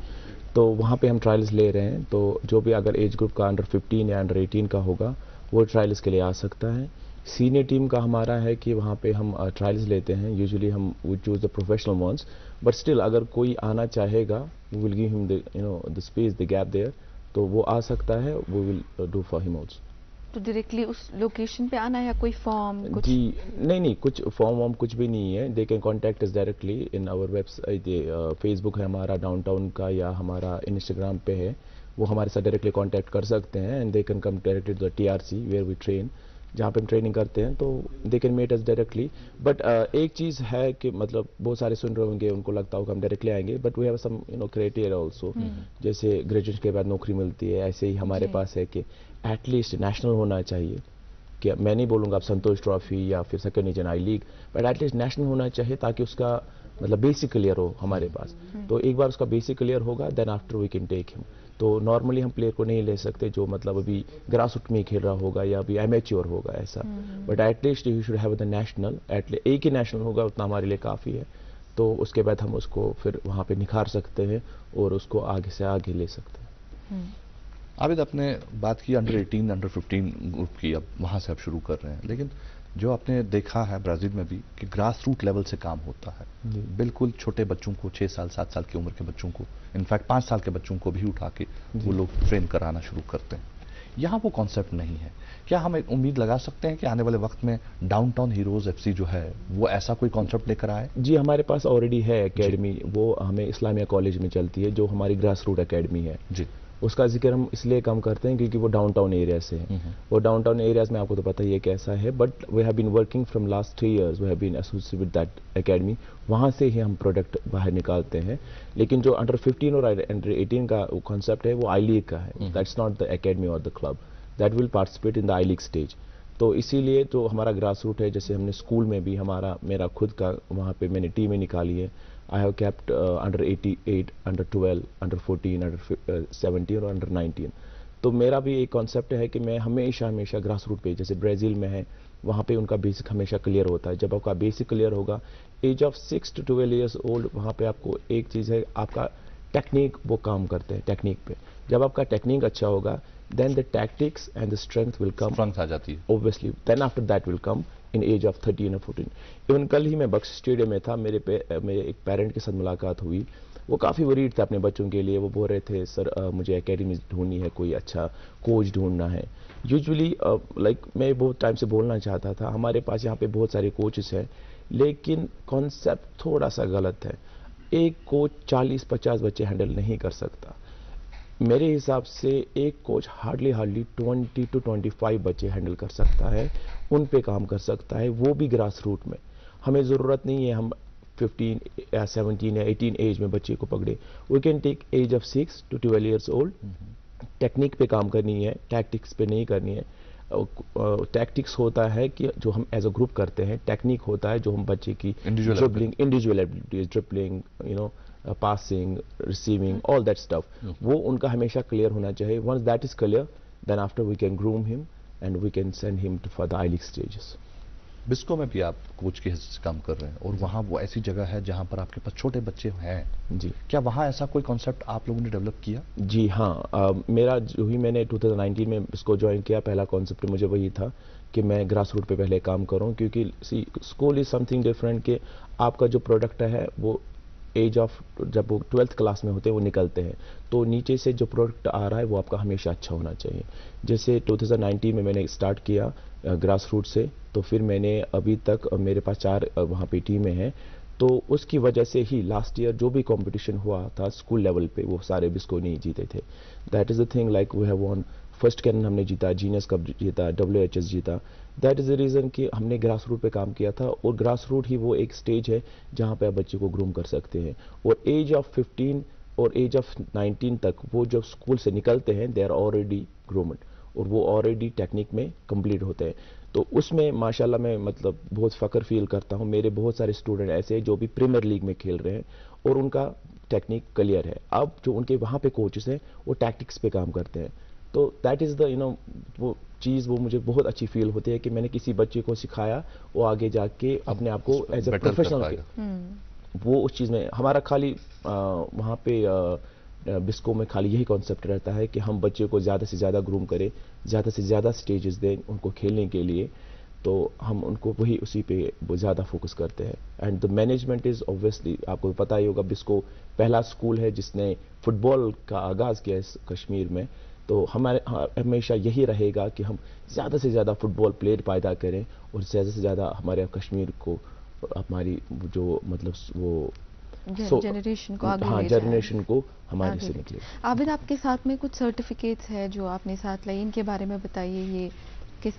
तो वहाँ पे हम ट्रायल्स ले रहे हैं। तो जो भी अगर एज ग्रुप का अंडर 15 या अंडर 18 का होगा वो ट्रायल्स के लिए आ सकता है। सीनियर टीम का हमारा है कि वहाँ पे हम ट्रायल्स लेते हैं। यूजुअली हम we choose the professional ones, but still अगर कोई आना चाहेगा we will give him the space, the gap there, तो वो आ सकता है, we will do for him also. तो डायरेक्टली उस लोकेशन पे आना है या कोई फॉर्म कुछ? जी नहीं, कुछ फॉर्म वॉर्म कुछ भी नहीं है। They can contact us directly in our website, Facebook है हमारा डाउनटाउन का या हमारा इंस्टाग्राम पे है, वो हमारे साथ डायरेक्टली कॉन्टैक्ट कर सकते हैं। And they can come directly to the TRC where we train, जहाँ पे हम ट्रेनिंग करते हैं। तो they can meet us directly. But एक चीज़ है कि मतलब बहुत सारे सुन रहे होंगे, उनको लगता होगा हम डायरेक्टली आएंगे, but we have some criteria also. जैसे ग्रेजुएशन के बाद नौकरी मिलती है, ऐसे ही हमारे पास है कि एटलीस्ट नेशनल होना चाहिए। कि मैं नहीं बोलूँगा आप संतोष ट्रॉफी या फिर second division I league, but at least national होना चाहिए ताकि उसका मतलब बेसिक क्लियर हो हमारे पास। तो एक बार उसका बेसिक क्लियर होगा, then after we can take him. तो नॉर्मली हम प्लेयर को नहीं ले सकते जो मतलब अभी ग्रास रूट में खेल रहा होगा या अभी एमेच्योर होगा ऐसा, but at least you should have the national. At least एक ही नेशनल होगा, उतना हमारे लिए काफ़ी है। तो उसके बाद हम उसको फिर वहाँ पे निखार सकते हैं और उसको आगे से आगे ले सकते हैं। आबिद, आपने बात की अंडर 18 अंडर 15 ग्रुप की, अब वहाँ से आप शुरू कर रहे हैं, लेकिन जो आपने देखा है ब्राज़ील में भी कि ग्रास रूट लेवल से काम होता है। बिल्कुल छोटे बच्चों को, 6 साल 7 साल की उम्र के बच्चों को, इनफैक्ट 5 साल के बच्चों को भी उठा के वो लोग ट्रेन कराना शुरू करते हैं। यहाँ वो कॉन्सेप्ट नहीं है। क्या हम एक उम्मीद लगा सकते हैं कि आने वाले वक्त में डाउनटाउन हीरोज FC जो है वो ऐसा कोई कॉन्सेप्ट लेकर आए? जी, हमारे पास ऑलरेडी है एकेडमी, वो हमें इस्लामिया कॉलेज में चलती है, जो हमारी ग्रास रूट एकेडमी है। जी, उसका जिक्र हम इसलिए कम करते हैं क्योंकि वो डाउनटाउन एरिया से है। वो डाउनटाउन एरियाज में आपको तो पता ही है कैसा है, but we have been working from last 3 years, we have been associated with that academy. वहाँ से ही हम प्रोडक्ट बाहर निकालते हैं। लेकिन जो अंडर 15 और अंडर 18 का कॉन्सेप्ट है वो आई लीग का है। दैट्स नॉट द एकेडमी और the club, that will participate in the I league stage. तो इसीलिए जो हमारा ग्रास रूट है, जैसे हमने स्कूल में भी मेरा खुद का वहाँ पे मैंने टीमें निकाली है। I have kept under 88, under 12, under 14, under 17 और अंडर 19। तो मेरा भी एक कॉन्सेप्ट है कि मैं हमेशा ग्रास रूट पे, जैसे ब्राज़ील में है वहाँ पे उनका बेसिक हमेशा क्लियर होता है। जब आपका बेसिक क्लियर होगा age of 6 to 12 years old, वहाँ पे आपको एक चीज़ है, आपका टेक्निक वो काम करते हैं टेक्निक पे। जब आपका टेक्निक अच्छा होगा then the tactics and the strength will come, strength आ जाती है obviously, then after that will come in age of 13 or 14। Even कल ही मैं बक्स स्टेडियम में था, मेरे एक पेरेंट के साथ मुलाकात हुई। वो काफ़ी वरीड थे अपने बच्चों के लिए। वो बोल रहे थे सर मुझे एकेडमी ढूंढनी है, कोई अच्छा कोच ढूंढना है। यूजुअली लाइक मैं बहुत टाइम से बोलना चाहता था, हमारे पास यहाँ पे बहुत सारे कोचेस हैं, लेकिन कॉन्सेप्ट थोड़ा सा गलत है। एक कोच 40-50 बच्चे हैंडल नहीं कर सकता। मेरे हिसाब से एक कोच हार्डली 20 to 25 बच्चे हैंडल कर सकता है, उन पे काम कर सकता है, वो भी ग्रास रूट में। हमें ज़रूरत नहीं है हम 15 या 17 या 18 एज में बच्चे को पकड़े। We can take age of 6 to 12 years old. Technique पे काम करनी है, टैक्टिक्स पे नहीं करनी है। टैक्टिक्स होता है कि जो हम एज अ ग्रुप करते हैं, टेक्निक होता है जो हम बच्चे की dribbling, individual abilities, dribbling, passing, receiving, all that stuff, वो उनका हमेशा क्लियर होना चाहिए. Once that is clear, then after we can groom him and we can send him for the I league stages. Biscoe में भी आप coach के हिस्से से काम कर रहे हैं और वहाँ वो ऐसी जगह है जहाँ पर आपके पास छोटे बच्चे हैं जी. क्या वहाँ ऐसा कोई कॉन्सेप्ट आप लोगों ने डेवलप किया? जी हाँ, मेरा जो ही मैंने 2019 में इसको ज्वाइन किया, पहला कॉन्सेप्ट मुझे वही था कि मैं ग्रास रूट पे पहले काम करूं, क्योंकि स्कूल इज समथिंग डिफरेंट कि आपका जो प्रोडक्ट है वो एज ऑफ जब वो 12th क्लास में होते हैं वो निकलते हैं, तो नीचे से जो प्रोडक्ट आ रहा है वो आपका हमेशा अच्छा होना चाहिए. जैसे 2019 में मैंने स्टार्ट किया ग्रास रूट से, तो फिर मैंने अभी तक मेरे पास 4 वहाँ पे टीमें हैं, तो उसकी वजह से ही लास्ट ईयर जो भी कंपटीशन हुआ था स्कूल लेवल पे वो सारे बिस्को नहीं जीते थे. That is the thing, like we have won first कैनन हमने जीता, जीनियस कप जीता, WHS जीता. दैट इज़ द रीज़न कि हमने ग्रास रूट पे काम किया था, और ग्रास रूट ही वो एक स्टेज है जहाँ पे आप बच्चे को ग्रूम कर सकते हैं. और एज ऑफ 15 और एज ऑफ 19 तक वो जब स्कूल से निकलते हैं दे आर ऑलरेडी ग्रूम्ड, और वो ऑलरेडी टेक्निक में कंप्लीट होते हैं. तो उसमें माशाल्लाह मैं मतलब बहुत फ़ख्र फील करता हूँ. मेरे बहुत सारे स्टूडेंट ऐसे हैं जो भी प्रीमियर लीग में खेल रहे हैं और उनका टेक्निक क्लियर है. अब जो उनके वहाँ पे कोचेस हैं वो टैक्टिक्स पे काम करते हैं. तो दैट इज़ द वो चीज़ वो मुझे बहुत अच्छी फील होती है कि मैंने किसी बच्चे को सिखाया, वो आगे जाके अपने आप को एज ए प्रोफेशनल वो उस चीज़ में हमारा खाली वहाँ पे बिस्को में खाली यही कॉन्सेप्ट रहता है कि हम बच्चे को ज़्यादा से ज़्यादा ग्रूम करें, ज़्यादा से ज़्यादा स्टेजेस दें उनको खेलने के लिए, तो हम उनको वही उसी पे वो ज़्यादा फोकस करते हैं. And the management is obviously, आपको पता ही होगा बिस्को पहला स्कूल है जिसने फुटबॉल का आगाज़ किया इस कश्मीर में, तो हमारे हमेशा यही रहेगा कि हम ज़्यादा से ज़्यादा फुटबॉल प्लेयर पैदा करें और ज़्यादा से ज़्यादा हमारे कश्मीर को हमारी जो मतलब वो जनरेशन को आगे हाँ ले जनरेशन को हमारे आगे से ले निकले. आबिद, आपके साथ में कुछ सर्टिफिकेट्स है जो आपने साथ लाई, इनके बारे में बताइए. ये किस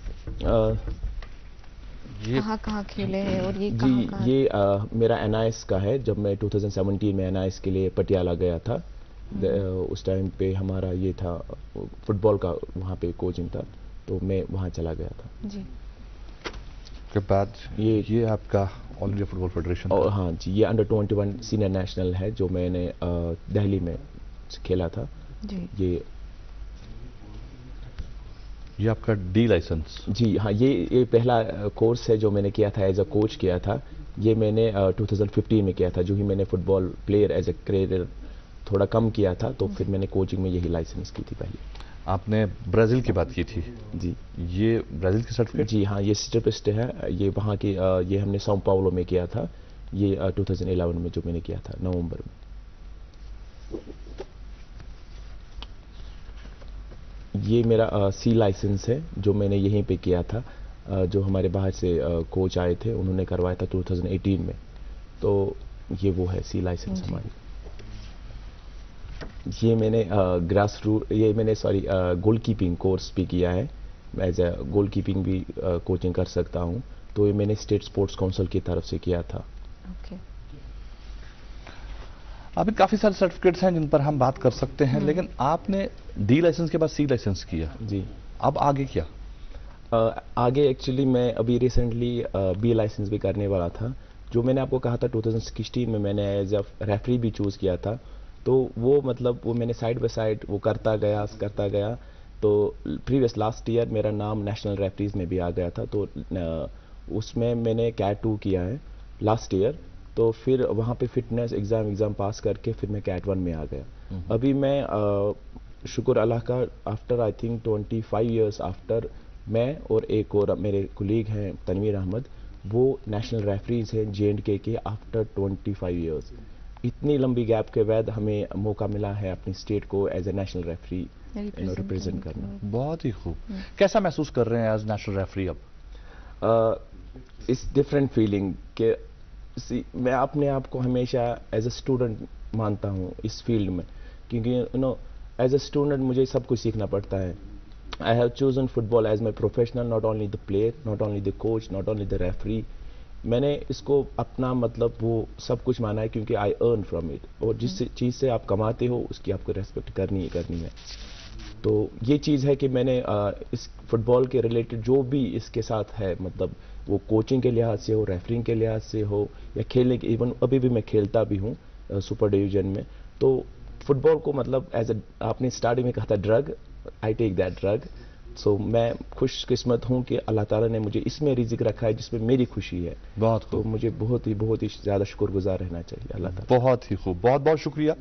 कहाँ खेले हैं और ये जी कहाँ ये मेरा NIS का है. जब मैं 2017 में NIS के लिए पटियाला गया था, उस टाइम पे हमारा ये था फुटबॉल का वहाँ पे कोचिंग था, तो मैं वहाँ चला गया था. जी के बाद ये आपका ऑल इंडिया फुटबॉल फेडरेशन. और हाँ जी, ये अंडर 21 सीनियर नेशनल है जो मैंने दिल्ली में खेला था. जी ये आपका D लाइसेंस. जी हाँ, ये पहला कोर्स है जो मैंने किया था, एज अ कोच किया था. ये मैंने 2015 में किया था, जो ही मैंने football player as a career थोड़ा कम किया था, तो फिर मैंने कोचिंग में यही लाइसेंस की थी पहले. आपने ब्राज़ील की बात की थी. जी ये ब्राज़ील की सर्टिफिकेट? जी हाँ, ये सर्टिफिकेट है. ये वहाँ की ये हमने साओ पाउलो में किया था. ये 2011 में जो मैंने किया था नवंबर में. ये मेरा C लाइसेंस है जो मैंने यहीं पे किया था. जो हमारे बाहर से कोच आए थे उन्होंने करवाया था 2018 में, तो ये वो है C लाइसेंस हमारी. ये मैंने ग्रास रूट ये मैंने गोल कीपिंग कोर्स भी किया है. एज ए गोल कीपिंग भी कोचिंग कर सकता हूँ, तो ये मैंने स्टेट स्पोर्ट्स काउंसिल की तरफ से किया था. अभी काफ़ी सारे सर्टिफिकेट्स हैं जिन पर हम बात कर सकते हैं, लेकिन आपने D लाइसेंस के बाद C लाइसेंस किया. जी. अब आगे क्या? आगे एक्चुअली मैं अभी रिसेंटली B लाइसेंस भी करने वाला था. जो मैंने आपको कहा था 2016 में मैंने एज अ रेफरी भी चूज़ किया था, तो वो मतलब वो मैंने साइड बाय साइड वो करता गया. तो प्रीवियस लास्ट ईयर मेरा नाम नेशनल रेफरीज में भी आ गया था, तो उसमें मैंने CAT 2 किया है लास्ट ईयर. तो फिर वहाँ पे फिटनेस एग्ज़ाम पास करके फिर मैं CAT 1 में आ गया. अभी मैं शुक्र अल्लाह का after I think 25 years after, मैं और एक और मेरे कुलीग हैं तनवीर अहमद, वो नेशनल रेफरीज हैं J&K के आफ्टर 25 ईयर्स. इतनी लंबी गैप के बाद हमें मौका मिला है अपनी स्टेट को as a national referee represent करना. बहुत ही खूब. कैसा महसूस कर रहे हैं एज नेशनल रेफरी अब? इट्स डिफरेंट फीलिंग कि मैं अपने आप को हमेशा एज ए स्टूडेंट मानता हूँ इस फील्ड में, क्योंकि एज ए स्टूडेंट मुझे सब कुछ सीखना पड़ता है. I have chosen football as my professional, not only the player, not only the coach, not only the referee. मैंने इसको अपना मतलब वो सब कुछ माना है, क्योंकि आई अर्न फ्रॉम इट, और जिस चीज़ से आप कमाते हो उसकी आपको रेस्पेक्ट करनी है. तो ये चीज़ है कि मैंने इस फुटबॉल के रिलेटेड जो भी इसके साथ है, मतलब वो कोचिंग के लिहाज से हो, रेफरिंग के लिहाज से हो, या खेलने के, इवन अभी भी मैं खेलता भी हूँ, सुपर डिवीजन में। तो फुटबॉल को मतलब एज ए, आपने स्टार्टिंग में कहा था drug, I take that drug. So मैं खुशकिस्मत हूँ कि अल्लाह ताला ने मुझे इसमें रिज़िक रखा है जिसमें मेरी खुशी है। बहुत तो मुझे बहुत ही ज़्यादा शुक्रगुजार रहना चाहिए अल्लाह ताला। बहुत ही खूब, बहुत बहुत शुक्रिया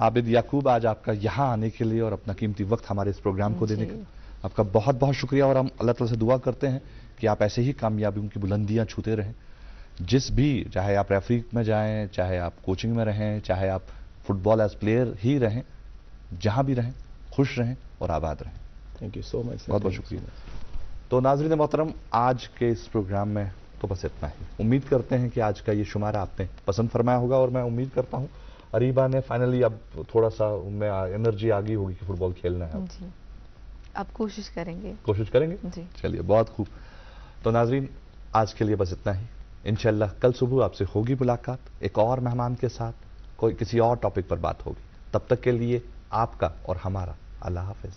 आबिद याकूब, आज आपका यहाँ आने के लिए और अपना कीमती वक्त हमारे इस प्रोग्राम को देने का आपका बहुत बहुत शुक्रिया। और हम अल्लाह ताला से दुआ करते हैं कि आप ऐसे ही कामयाबियों की बुलंदियां छूते रहें, जिस भी, चाहे आप रेफरी में जाएं, चाहे आप कोचिंग में रहें, चाहे आप फुटबॉल एज प्लेयर ही रहें, जहां भी रहें खुश रहें और आबाद रहें। थैंक यू सो मच, बहुत बहुत शुक्रिया। तो नाज़रीन मोहतरम, आज के इस प्रोग्राम में तो बस इतना ही। उम्मीद करते हैं कि आज का ये शुमारा आपने पसंद फरमाया होगा, और मैं उम्मीद करता हूँ अरीबा ने फाइनली अब थोड़ा सा उनमें एनर्जी आ गई होगी कि फुटबॉल खेलना है। जी, अब कोशिश करेंगे जी। चलिए, बहुत खूब। तो नाज़रीन, आज के लिए बस इतना ही। इंशाल्लाह कल सुबह आपसे होगी मुलाकात एक और मेहमान के साथ, कोई किसी और टॉपिक पर बात होगी। तब तक के लिए आपका और हमारा अल्लाह हाफिज।